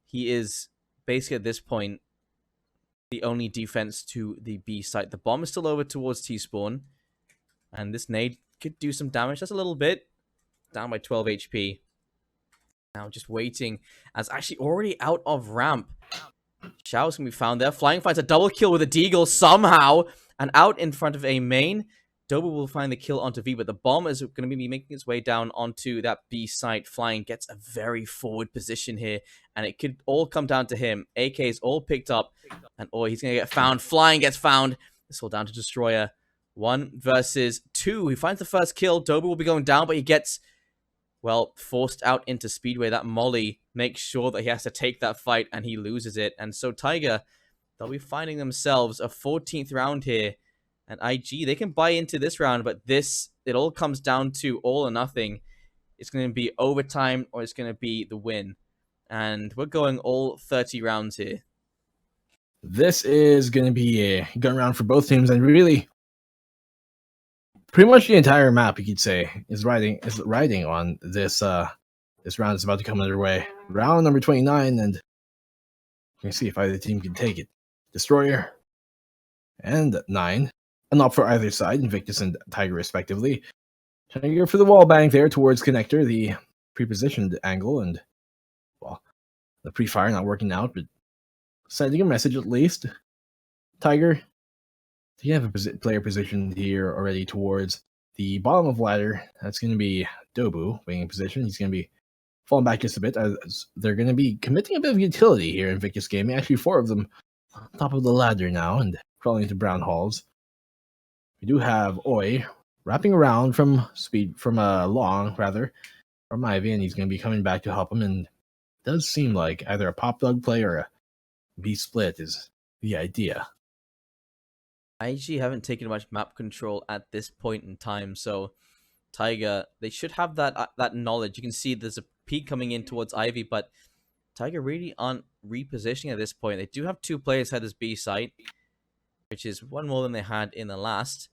he is basically at this point the only defense to the B site. The bomb is still over towards T-spawn, and this nade could do some damage. That's a little bit. Down by 12 HP. Now just waiting, as actually already out of ramp. Xiao's going to be found there. Flying finds a double kill with a Deagle somehow. And out in front of A main, Dobu will find the kill onto V, but the bomb is going to be making its way down onto that B site. Flying gets a very forward position here, and it could all come down to him. AK is all picked up, and he's going to get found. Flying gets found. This all down to Destroyer. 1 versus 2. He finds the first kill. Dobu will be going down, but he gets, well, forced out into Speedway. That Molly makes sure that he has to take that fight, and he loses it. And so Tiger, they'll be finding themselves a 14th round here. And IG, they can buy into this round, but it all comes down to all or nothing. It's going to be overtime, or it's going to be the win. And we're going all 30 rounds here. This is going to be a gun round for both teams, and really, pretty much the entire map, you could say, is riding on this this round is about to come underway. Round number 29, and you can see if either team can take it. Destroyer and 9. And up for either side, Invictus and Tiger respectively. Trying to go for the wall bang there towards Connector, the pre-positioned angle, and well, the pre-fire not working out, but sending a message at least. Tiger, you have a player positioned here already towards the bottom of ladder. That's going to be Dobu waiting position. He's going to be falling back just a bit as they're going to be committing a bit of utility here in Invictus Gaming. Actually, 4 of them on top of the ladder now and crawling into brown halls. We do have Oi wrapping around from long from Ivy, and he's going to be coming back to help him. And it does seem like either a pop dog play or a B split is the idea. IG haven't taken much map control at this point in time, so Tiger, they should have that knowledge. You can see there's a peek coming in towards Ivy, but Tiger really aren't repositioning at this point. They do have 2 players head as B site, which is 1 more than they had in the last.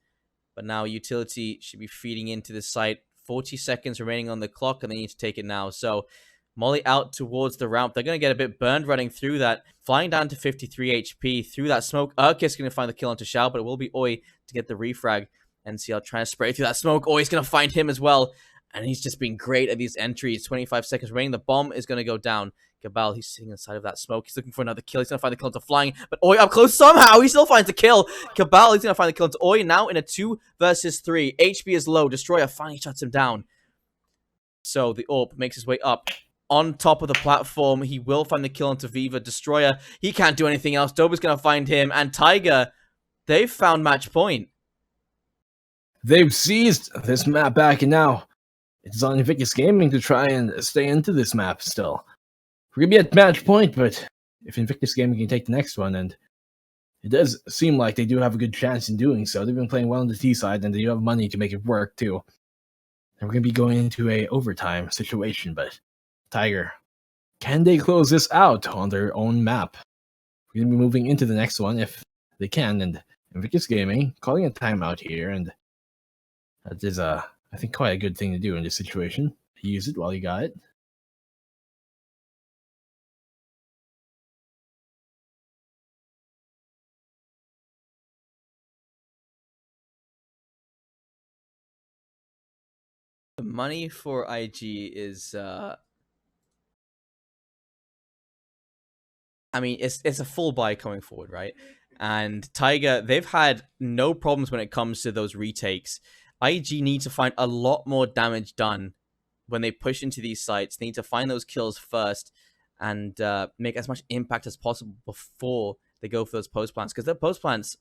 But now utility should be feeding into the site. 40 seconds remaining on the clock, and they need to take it now. So Molly out towards the ramp. They're going to get a bit burned running through that. Flying down to 53 HP through that smoke. Urkis going to find the kill onto Shao, but it will be Oi to get the refrag. NCL trying to spray through that smoke. Oi's going to find him as well. And he's just been great at these entries. 25 seconds remaining. The bomb is going to go down. Cabal, he's sitting inside of that smoke. He's looking for another kill. He's going to find the kill into flying. But Oi up close somehow. He still finds the kill. Cabal, he's going to find the kill into Oi. Now in a 2 versus 3. HP is low. Destroyer finally shuts him down. So the AWP makes his way up. On top of the platform, he will find the kill onto Viva. Destroyer, he can't do anything else. Doba's going to find him. And Tiger, they've found match point. They've seized this map back, and now it's on Invictus Gaming to try and stay into this map still. We're going to be at match point, but if Invictus Gaming can take the next one, and it does seem like they do have a good chance in doing so. They've been playing well on the T side, and they do have money to make it work, too. And we're going to be going into a overtime situation, but Tiger, can they close this out on their own map? We're going to be moving into the next one if they can, and Invictus Gaming calling a timeout here, and that is, I think, quite a good thing to do in this situation. Use it while you got it. The money for IG is, I mean, it's a full buy coming forward, right? And Tiger, they've had no problems when it comes to those retakes. IG need to find a lot more damage done when they push into these sites. They need to find those kills first and make as much impact as possible before they go for those post plants. Because their post plants,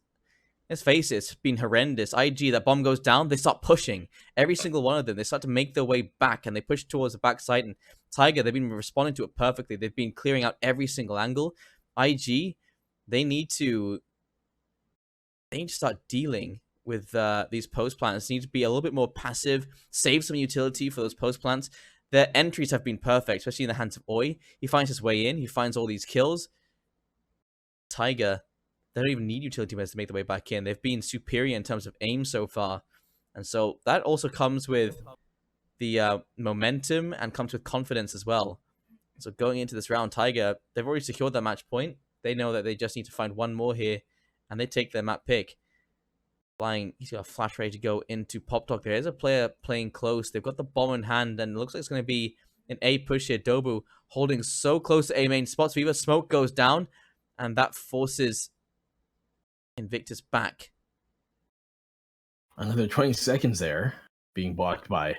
let's face it, it's been horrendous. IG, that bomb goes down, they start pushing. Every single one of them, they start to make their way back, and they push towards the backside. And Tiger, they've been responding to it perfectly. They've been clearing out every single angle. IG, they need to start dealing with these post plants. They need to be a little bit more passive, save some utility for those post plants. Their entries have been perfect, especially in the hands of Oi. He finds his way in, he finds all these kills. Tiger, they don't even need utility players to make their way back in. They've been superior in terms of aim so far. And so that also comes with the momentum and comes with confidence as well. So going into this round, Tiger, they've already secured their match point. They know that they just need to find one more here, and they take their map pick. Flying, he's got a flash ready to go into Pop Talk. There is a player playing close. They've got the bomb in hand, and it looks like it's going to be an A push here. Dobu holding so close to A main. Spots Viva. Smoke goes down, and that forces Invictus back. Another 20 seconds there, being blocked by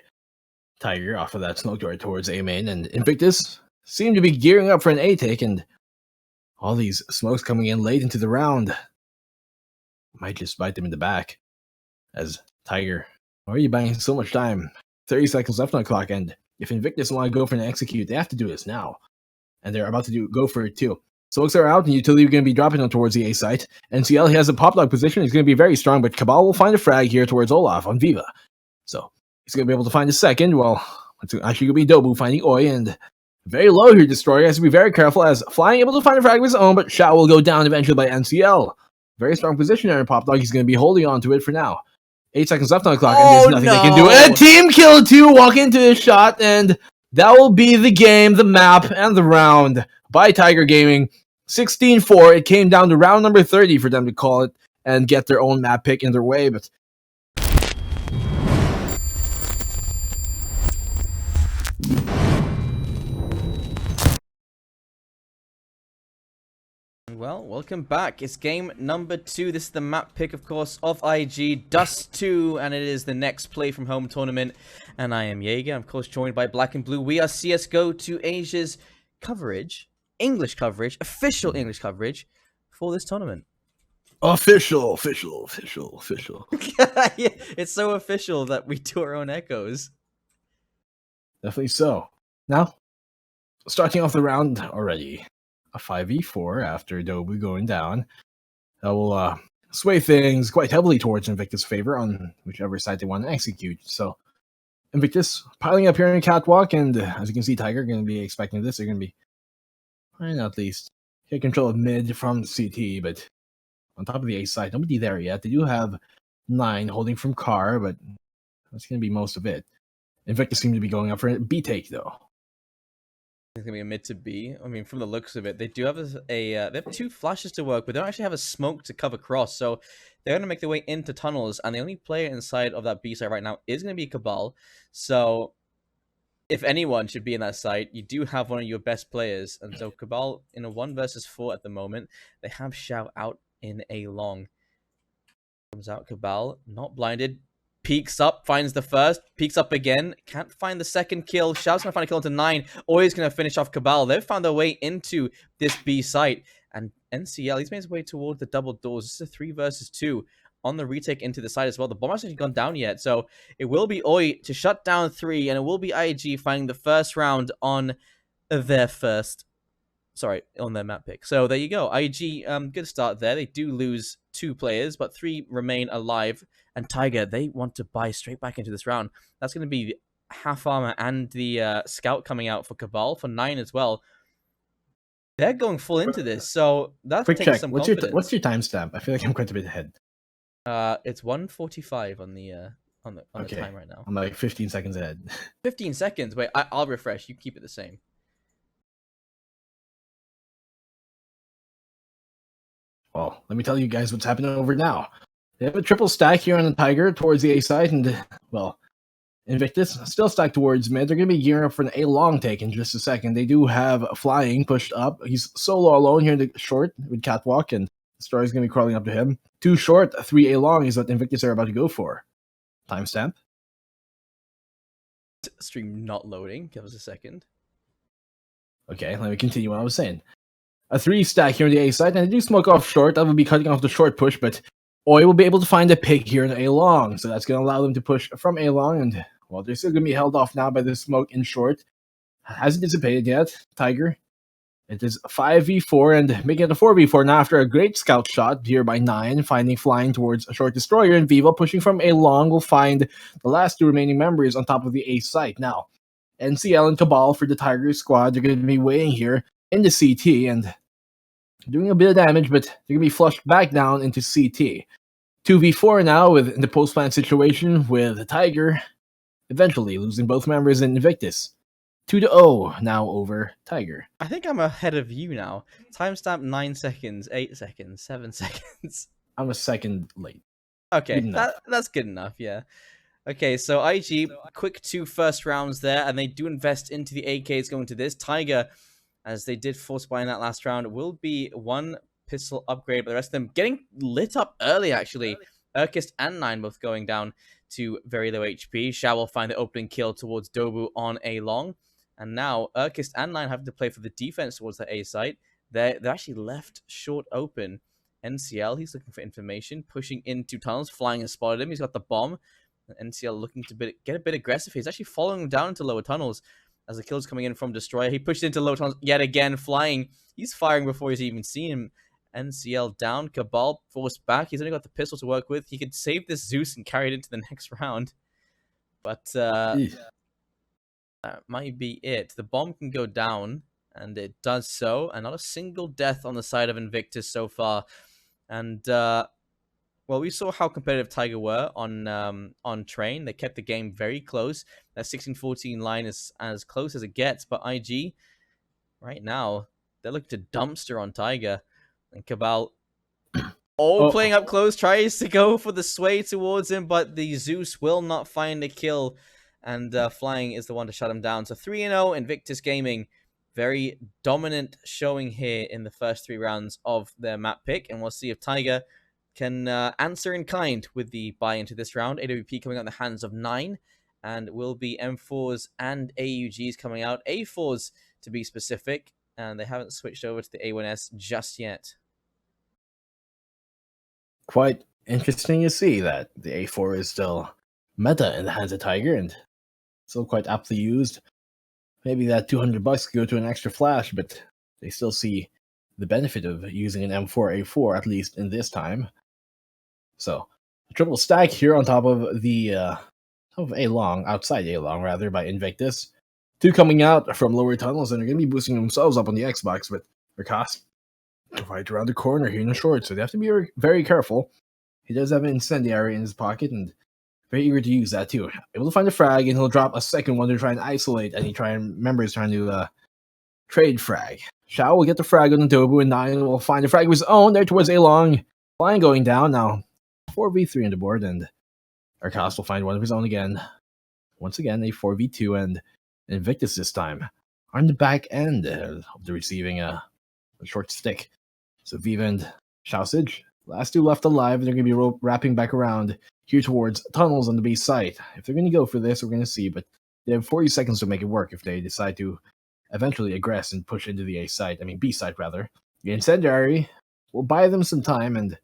Tiger off of that smoke door towards A main, and Invictus seem to be gearing up for an A take, and all these smokes coming in late into the round might just bite them in the back. As Tiger, why are you buying so much time? 30 seconds left on the clock, and if Invictus want to go for an execute, they have to do this now. And they're about to go for it too. Smokes are out, and utility are going to be dropping them towards the A site. NCL, he has a pop dog position. He's going to be very strong, but Cabal will find a frag here towards Olaf on Viva. So he's going to be able to find a second. Well, it's actually going to be Dobu finding Oi, and very low here, Destroyer has to be very careful as Flying able to find a frag of his own, but Shao will go down eventually by NCL. Very strong position there in Pop Dog. He's going to be holding on to it for now. 8 seconds left on the clock, and there's nothing they can do. And a team kill too, walk into the shot, and that will be the game, the map, and the round by Tiger Gaming. 16-4. It came down to round number 30 for them to call it and get their own map pick in their way, but Well, welcome back. It's game number 2. This is the map pick, of course, of IG, Dust2, and it is the next Play From Home tournament. And I am Jaeger, I'm, of course, joined by Black and Blue. We are CSGO to Asia's coverage, English coverage, official English coverage for this tournament. Official. Yeah, it's so official that we do our own echoes. Definitely so. Now, starting off the round already. A 5v4 after Dobu going down. That will sway things quite heavily towards Invictus' favor on whichever side they want to execute. So, Invictus piling up here in the catwalk, and as you can see, Tiger going to be expecting this. They're going to be trying to at least take control of mid from CT, but on top of the A side, nobody there yet. They do have 9 holding from car, but that's going to be most of it. Invictus seem to be going up for a B take, though. It's gonna be a mid to B. I mean, from the looks of it, they do have they have 2 flashes to work, but they don't actually have a smoke to cover cross. So they're gonna make their way into tunnels, and the only player inside of that B site right now is gonna be Cabal. So if anyone should be in that site, you do have one of your best players, and so Cabal in a 1 versus 4 at the moment. They have Shao out in a long. Comes out Cabal, not blinded. Peeks up, finds the first, peeks up again, can't find the second kill. Shao's gonna find a kill into 9, or he's gonna finish off Cabal. They've found their way into this B site, and NCL, he's made his way towards the double doors. This is a 3 versus 2 on the retake into the side as well. The bomb hasn't gone down yet, so it will be Oi to shut down 3, and it will be IG finding the first round on their first. Sorry, on their map pick. So there you go. IG, good start there. They do lose 2 players, but 3 remain alive. And Tiger, they want to buy straight back into this round. That's going to be half armor and the scout coming out for Cabal for 9 as well. They're going full into this, so that's quick check. some What's confidence. what's your timestamp? I feel like I'm quite a bit ahead. It's 1:45 on the time right now. I'm like 15 seconds ahead. 15 seconds. Wait, I'll refresh. You keep it the same. Well, let me tell you guys what's happening over now. They have a triple stack here on the Tiger towards the A side, and, well, Invictus still stacked towards mid. They're going to be gearing up for an A long take in just a second. They do have Flying pushed up. He's solo alone here in the short with Catwalk, and Destroyer's going to be crawling up to him. 2 short, 3 A long is what Invictus are about to go for. Timestamp. Stream not loading. Give us a second. Okay, let me continue what I was saying. A 3 stack here on the A side, and they do smoke off short. That would be cutting off the short push, but Oi will be able to find a pick here in A long, so that's going to allow them to push from A long, and, well, they're still going to be held off now by the smoke in short. Hasn't dissipated yet, Tiger. It is 5v4, and making it a 4v4 now after a great scout shot here by 9, finding Flying towards a short Destroyer, and Viva pushing from A long will find the last 2 remaining members on top of the A site. Now, NCL and Cabal for the Tiger squad, they're going to be waiting here in the CT, and doing a bit of damage, but they're going to be flushed back down into CT. 2v4 now with the post-plant situation with the Tiger eventually losing both members in Invictus. 2-0 now over Tiger. I think I'm ahead of you now. Timestamp 9 seconds, 8 seconds, 7 seconds. I'm a second late. Okay, that's good enough, yeah. Okay, so IG, quick 2 first rounds there, and they do invest into the AKs going to this. Tiger, as they did force buy in that last round, will be 1 pistol upgrade, but the rest of them getting lit up early, actually. Urkist and 9 both going down to very low HP. Shao will find the opening kill towards Dobu on A long. And now Urkist and 9 have to play for the defense towards the A site. They're actually left short open. NCL, he's looking for information, pushing into tunnels. Flying has spotted him. He's got the bomb. NCL looking to get a bit aggressive. He's actually following him down into lower tunnels as the kill's coming in from Destroyer. He pushed into lower tunnels yet again. Flying, he's firing before he's even seen him. NCL down. Cabal forced back. He's only got the pistol to work with. He could save this Zeus and carry it into the next round. But that might be it. The bomb can go down, and it does so. And not a single death on the side of Invictus so far. And, well, we saw how competitive Tiger were on Train. They kept the game very close. That 16-14 line is as close as it gets. But IG, right now, they're looking to dumpster on Tiger. And Cabal, playing up close, tries to go for the sway towards him, but the Zeus will not find a kill, and Flying is the one to shut him down. So 3-0, Invictus Gaming Very dominant showing here in the first 3 rounds of their map pick, and we'll see if Tiger can answer in kind with the buy into this round. AWP coming out in the hands of 9, and will be M4s and AUGs coming out. A4s to be specific, and they haven't switched over to the A1S just yet. Quite interesting to see that the A4 is still meta in the hands of Tiger and still quite aptly used. Maybe that $200 could go to an extra flash, but they still see the benefit of using an M4A4, at least in this time. So, a triple stack here on top of the A-Long, outside A-Long rather, by Invictus. 2 coming out from lower tunnels, and they're going to be boosting themselves up on the Xbox, but their cost right around the corner here in the short, so they have to be very careful. He does have an incendiary in his pocket, and very eager to use that too. Able to find a frag, and he'll drop a second one to try and isolate, and he's trying to trade frag. Shao will get the frag on the Dobu, and 9 will find a frag of his own there towards A-Long. Flying going down now. 4v3 on the board, and Arcas will find one of his own again. Once again, a 4v2, and Invictus this time on the back end of the receiving a short stick. So Viva and Shausage, last 2 left alive, and they're going to be wrapping back around here towards tunnels on the B site. If they're going to go for this, we're going to see, but they have 40 seconds to make it work if they decide to eventually aggress and push into the B site rather. The incendiary will buy them some time, and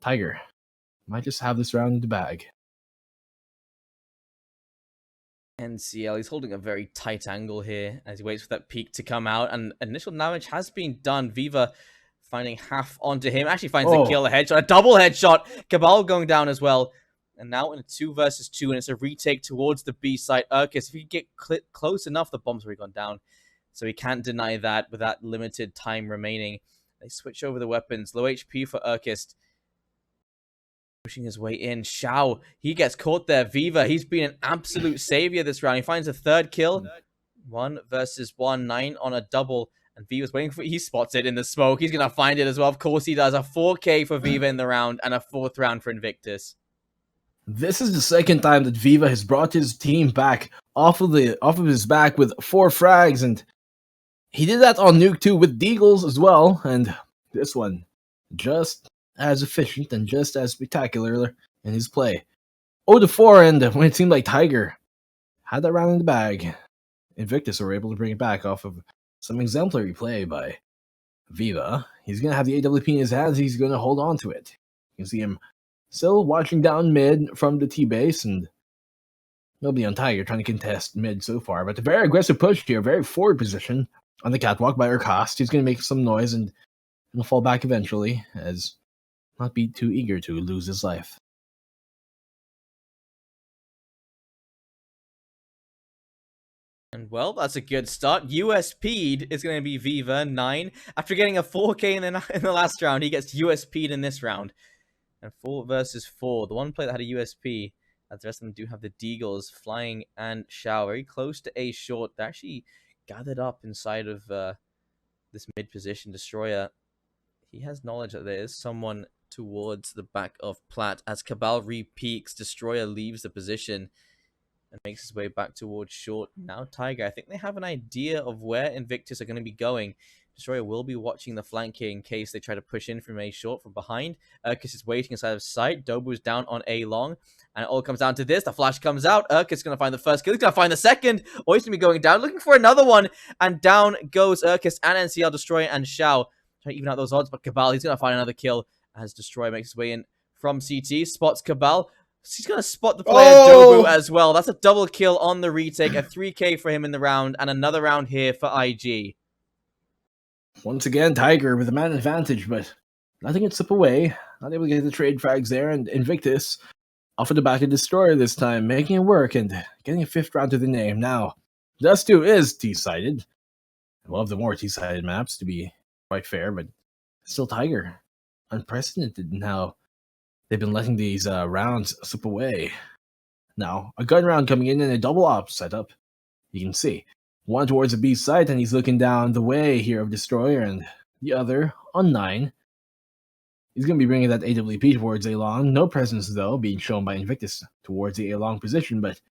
Tiger might just have this round in the bag. NCL, he's holding a very tight angle here as he waits for that peak to come out, and initial damage has been done. Viva finding half onto him, actually finds a kill, a headshot, a double headshot. Cabal going down as well, and now in a 2 versus 2, and it's a retake towards the B site. Urkis, if he can get close enough, the bomb's already gone down, so he can't deny that with that limited time remaining. They switch over the weapons. Low HP for Urkis. Pushing his way in. Shao, he gets caught there. Viva, he's been an absolute savior this round. He finds a 3rd kill. 1 versus 1, 9 on a double. And Viva's waiting for it. He spots it in the smoke. He's going to find it as well. Of course he does. A 4K for Viva in the round, and a 4th round for Invictus. This is the second time that Viva has brought his team back off of his back with 4 frags, and he did that on Nuke 2 with Deagles as well, and this one just as efficient and just as spectacular in his play. 0-4, and when it seemed like Tiger had that round in the bag, Invictus were able to bring it back off of some exemplary play by Viva. He's going to have the AWP in his hands. He's going to hold on to it. You can see him still watching down mid from the T-base, and nobody on Tiger trying to contest mid so far. But a very aggressive push here, very forward position on the catwalk by Urkast. He's going to make some noise, and he'll fall back eventually, as not be too eager to lose his life. And well, that's a good start. USP'd is going to be Viva, 9. After getting a 4K in the last round, he gets USP'd in this round. And 4 versus 4. The one player that had a USP, as the rest of them do have the Deagles, Flying and Shao, very close to A short. They're actually gathered up inside of this mid position. Destroyer, he has knowledge that there is someone towards the back of Plat. As Cabal re-peaks, Destroyer leaves the position and makes his way back towards short. Now Tiger, I think they have an idea of where Invictus are going to be going. Destroyer will be watching the flank here in case they try to push in from A short from behind. Urkis is waiting inside of sight. Dobu's down on A long. And it all comes down to this. The flash comes out. Urkis is going to find the first kill. He's going to find the second. Or he's going to be going down, looking for another one. And down goes Urkis and NCL, Destroyer and Shao. Trying to even out those odds, but Cabal, he's going to find another kill as Destroyer makes his way in from CT. Spots Cabal. He's going to spot the player Dobu as well. That's a double kill on the retake. A 3K for him in the round. And another round here for IG. Once again, Tiger with a man advantage, but letting it slip away. Not able to get the trade frags there, and Invictus off of the back of Destroyer this time, making it work and getting a 5th round to the name. Now, Dust2 is T-sided. One of the more T-sided maps, to be quite fair, but still Tiger. Unprecedented in how they've been letting these rounds slip away. Now, a gun round coming in and a double op setup. You can see. One towards the B site, and he's looking down the way here of Destroyer, and the other on 9. He's going to be bringing that AWP towards A-Long. No presence, though, being shown by Invictus towards the A-Long position, but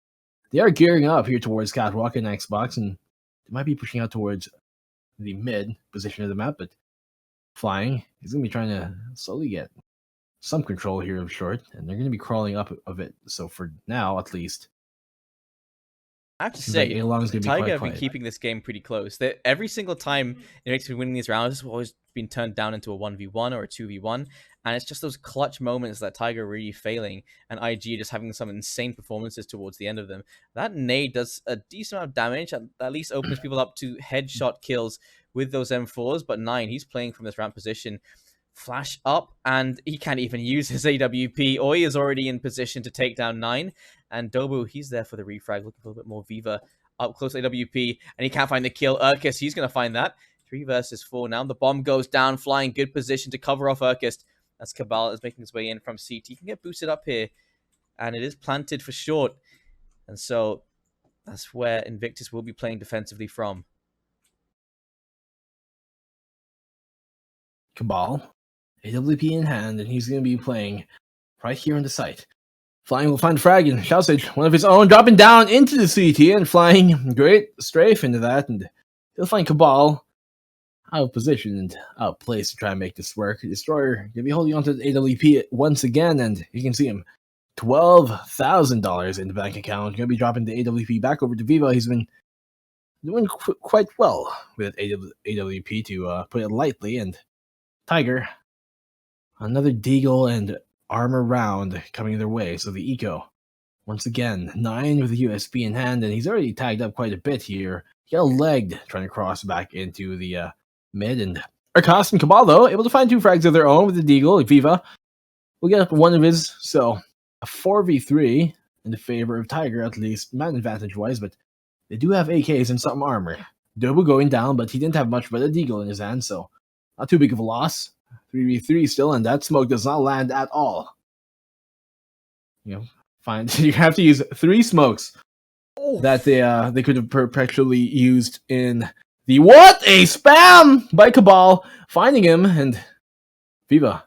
they are gearing up here towards Catwalk and Xbox, and they might be pushing out towards the mid position of the map, but flying, he's going to be trying to slowly get some control here of short, and they're going to be crawling up of it. So for now, at least, I have to seems like say, A-Long's going to be Tiger quite have been quiet. keeping this game pretty close. Every single time Invictus been winning these rounds, it's always been turned down into a 1v1 or a 2v1. And it's just those clutch moments that Tiger really failing and IG just having some insane performances towards the end of them. That nade does a decent amount of damage. That at least opens people up to headshot kills with those M4s. But 9, he's playing from this ramp position. Flash up, and he can't even use his AWP. Oi is already in position to take down 9, and Dobu, he's there for the refrag, looking for a little bit more Viva up close to AWP, and he can't find the kill. Urkis, he's going to find that. 3 versus 4 now. The bomb goes down, flying good position to cover off Urkis. As Cabal is making his way in from CT. He can get boosted up here, and it is planted for short. And so that's where Invictus will be playing defensively from. Cabal, AWP in hand, and he's going to be playing right here on the site. Flying will find frag and Shousage, one of his own, dropping down into the CT and flying great strafe into that, and he'll find Cabal out of position and out of place to try and make this work. Destroyer going to be holding onto the AWP once again, and you can see him $12,000 in the bank account. Going to be dropping the AWP back over to Viva. He's been doing quite well with AWP, to put it lightly, and Tiger, another Deagle and armor round coming their way. So the eco, once again, 9 with the USB in hand, and he's already tagged up quite a bit here. He got a leg trying to cross back into the mid, and Arcas and Cabal, though, able to find 2 frags of their own with the Deagle. Viva will get one of his, so a 4v3 in the favor of Tiger, at least man advantage wise, but they do have AKs and some armor. Dobu going down, but he didn't have much but a Deagle in his hand, so not too big of a loss. 3v3 still, and that smoke does not land at all. You know, fine. You have to use 3 smokes that they could have perpetually used in the what a spam by Cabal, finding him, and Viva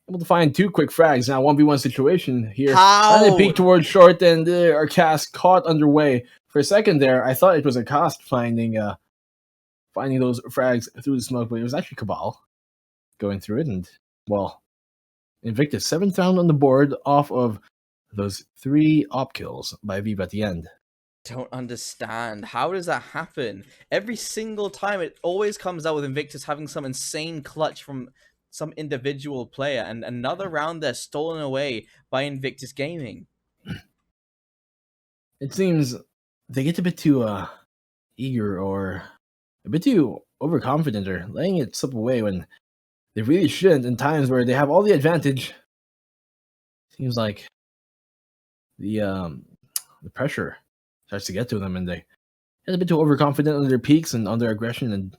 able to find 2 quick frags. Now 1v1 situation here. How? And they peek towards short, and our cast caught underway. For a second there, I thought it was a cast finding those frags through the smoke, but it was actually Cabal going through it, and well, Invictus 7th round on the board off of those 3 op kills by Viva at the end. Don't understand. How does that happen? Every single time it always comes out with Invictus having some insane clutch from some individual player, and another round there stolen away by Invictus Gaming. It seems they get a bit too eager or a bit too overconfident or letting it slip away when they really shouldn't, in times where they have all the advantage. Seems like the pressure starts to get to them, and they get a bit too overconfident on their peaks and on their aggression, and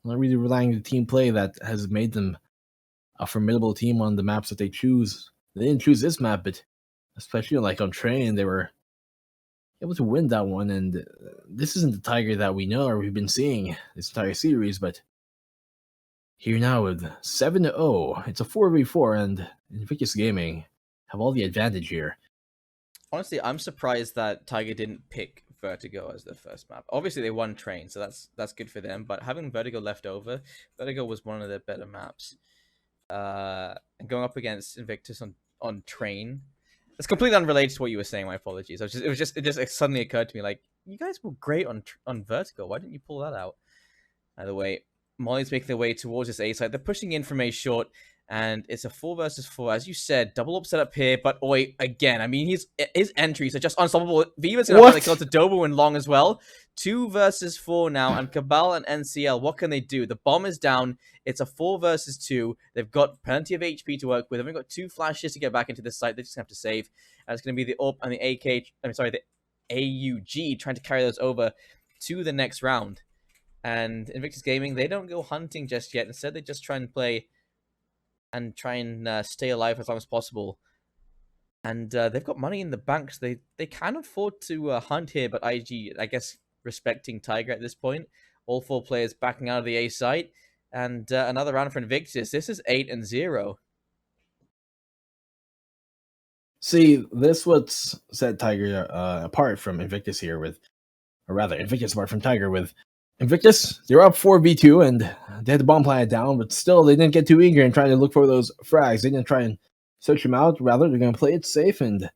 not really relying on the team play that has made them a formidable team on the maps that they choose. They didn't choose this map, but especially like on Train, they were able to win that one, and this isn't the Tiger that we know or we've been seeing this entire series, but here now with 7-0, it's a 4v4, and Invictus Gaming have all the advantage here. Honestly, I'm surprised that Tiger didn't pick Vertigo as their first map. Obviously, they won Train, so that's good for them. But having Vertigo left over, Vertigo was one of their better maps. And going up against Invictus on Train, it's completely unrelated to what you were saying. My apologies. It just suddenly occurred to me, like, you guys were great on Vertigo. Why didn't you pull that out? Either way, Molly's making their way towards this A side. They're pushing in from A short, and it's a 4 versus 4. As you said, double up set up here, but Oi, again, I mean, his entries are just unstoppable. Viva's going to find the kill to Dobu and Long as well. 2 versus 4 now, and Cabal and NCL, what can they do? The bomb is down. It's a 4 versus 2. They've got plenty of HP to work with. They've only got 2 flashes to get back into this site. They just have to save. And it's going to be the AWP and the the AUG trying to carry those over to the next round. And Invictus Gaming, they don't go hunting just yet. Instead, they just try and play and try and stay alive as long as possible. And they've got money in the bank, so they can afford to hunt here. But IG, I guess, respecting Tiger at this point. All 4 players backing out of the A site. And another round for Invictus. This is 8-0. See, this what's set Tiger apart from Invictus here with, or rather, Invictus apart from Tiger with Invictus, they're up 4v2 and they had the bomb planted down, but still they didn't get too eager in trying to look for those frags. They didn't try and search them out. Rather, they're going to play it safe and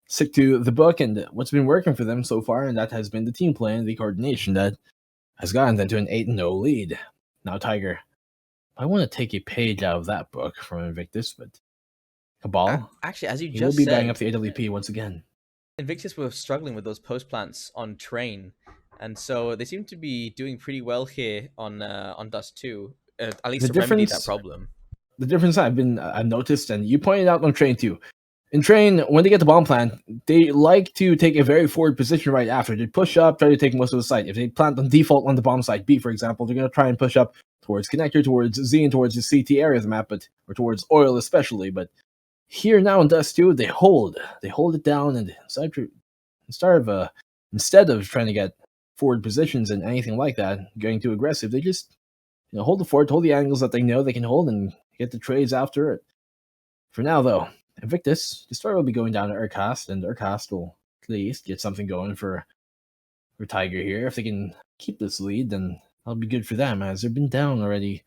stick to the book and what's been working for them so far, and that has been the team play and the coordination that has gotten them to an 8-0 lead. Now, Tiger, I want to take a page out of that book from Invictus, but Cabal, actually, as you he will just be said, banging up the AWP once again. Invictus were struggling with those post plants on train, and so they seem to be doing pretty well here on Dust2, at least to remedy that problem. The difference I've noticed, and you pointed out on train too. In train, when they get the bomb plant, they like to take a very forward position right after. They push up, try to take most of the site. If they plant on default on the bomb site B, for example, they're going to try and push up towards connector, towards Z, and towards the CT area of the map, or towards oil especially. But here now in Dust2, they hold it down, and instead of trying to get forward positions and anything like that, getting too aggressive, they just hold the fort, hold the angles that they know they can hold, and get the trades after it. For now, though, Invictus, the story will be going down to Urcast, and Urcast will at least get something going for Tiger here. If they can keep this lead, then that'll be good for them, as they've been down already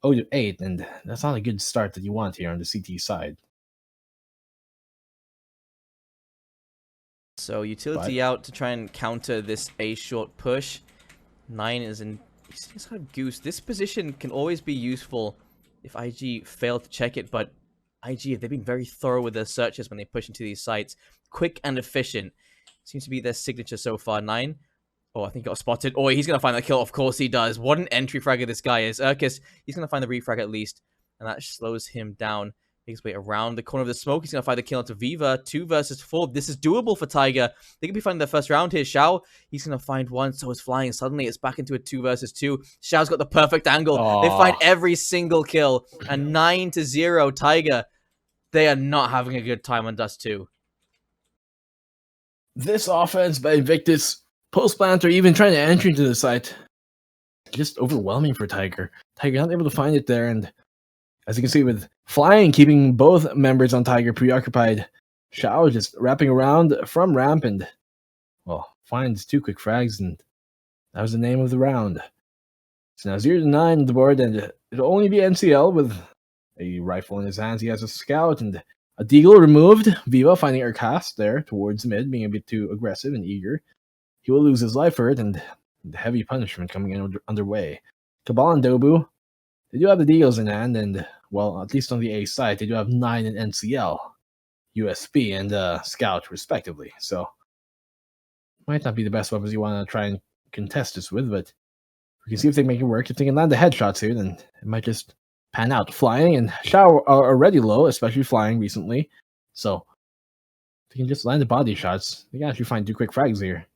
0-8, and that's not a good start that you want here on the CT side. So utility out to try and counter this A short push. 9 is in. He's got Goose. This position can always be useful if IG fail to check it, but IG, they've been very thorough with their searches when they push into these sites. Quick and efficient. Seems to be their signature so far. 9. Oh, I think he got spotted. Oh, he's going to find that kill. Of course he does. What an entry fragger this guy is. Urcus, he's going to find the refrag at least, and that slows him down. Makes his way around the corner of the smoke. He's going to find the kill onto Viva. 2 versus 4. This is doable for Tiger. They could be finding their first round here. Xiao, he's going to find one. So is Flying. Suddenly, it's back into a 2 versus 2. Xiao's got the perfect angle. Aww. They find every single kill. And 9-0, Tiger. They are not having a good time on Dust2. This offense by Invictus, post-plant, or even trying to enter into the site, just overwhelming for Tiger. Tiger not able to find it there, and as you can see with Flying keeping both members on Tiger preoccupied, Xiao just wrapping around from ramp and, well, finds 2 quick frags, and that was the name of the round. So now 0-9 on the board, and it'll only be NCL with a rifle in his hands. He has a scout and a deagle removed. Viva finding Urcast there towards mid, being a bit too aggressive and eager. He will lose his life for it, and the heavy punishment coming in underway. Cabal and Dobu, they do have the deagles in hand, and, well, at least on the A side, they do have 9 in NCL, USP, and Scout, respectively. So, might not be the best weapons you want to try and contest this with, but we can see if they make it work. If they can land the headshots here, then it might just pan out. Flying and Xiao are already low, especially Flying recently. So, if they can just land the body shots, they can actually find 2 quick frags here.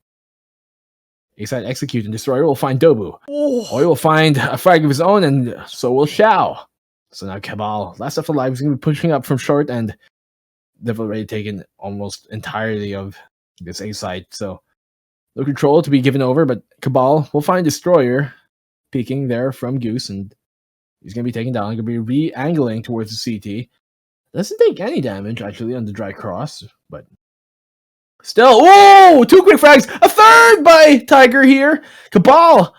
A-side execute, and Destroyer will find Dobu. Oi will find a frag of his own, and so will Xiao. So now Cabal, last up alive, is going to be pushing up from short, and they've already taken almost entirely of this A-side. So no control to be given over, but Cabal will find Destroyer peeking there from Goose, and he's going to be taken down. He's going to be re-angling towards the CT. Doesn't take any damage, actually, on the dry cross, but still, whoa! 2 quick frags! A third by Tiger here! Cabal!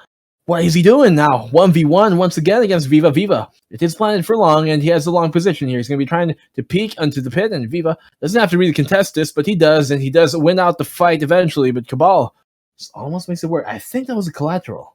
What is he doing now? 1v1 once again against Viva. Viva, it is planted for long, and he has the long position here. He's going to be trying to peek onto the pit, and Viva doesn't have to really contest this, but he does, and he does win out the fight eventually, but Cabal almost makes it work. I think that was a collateral.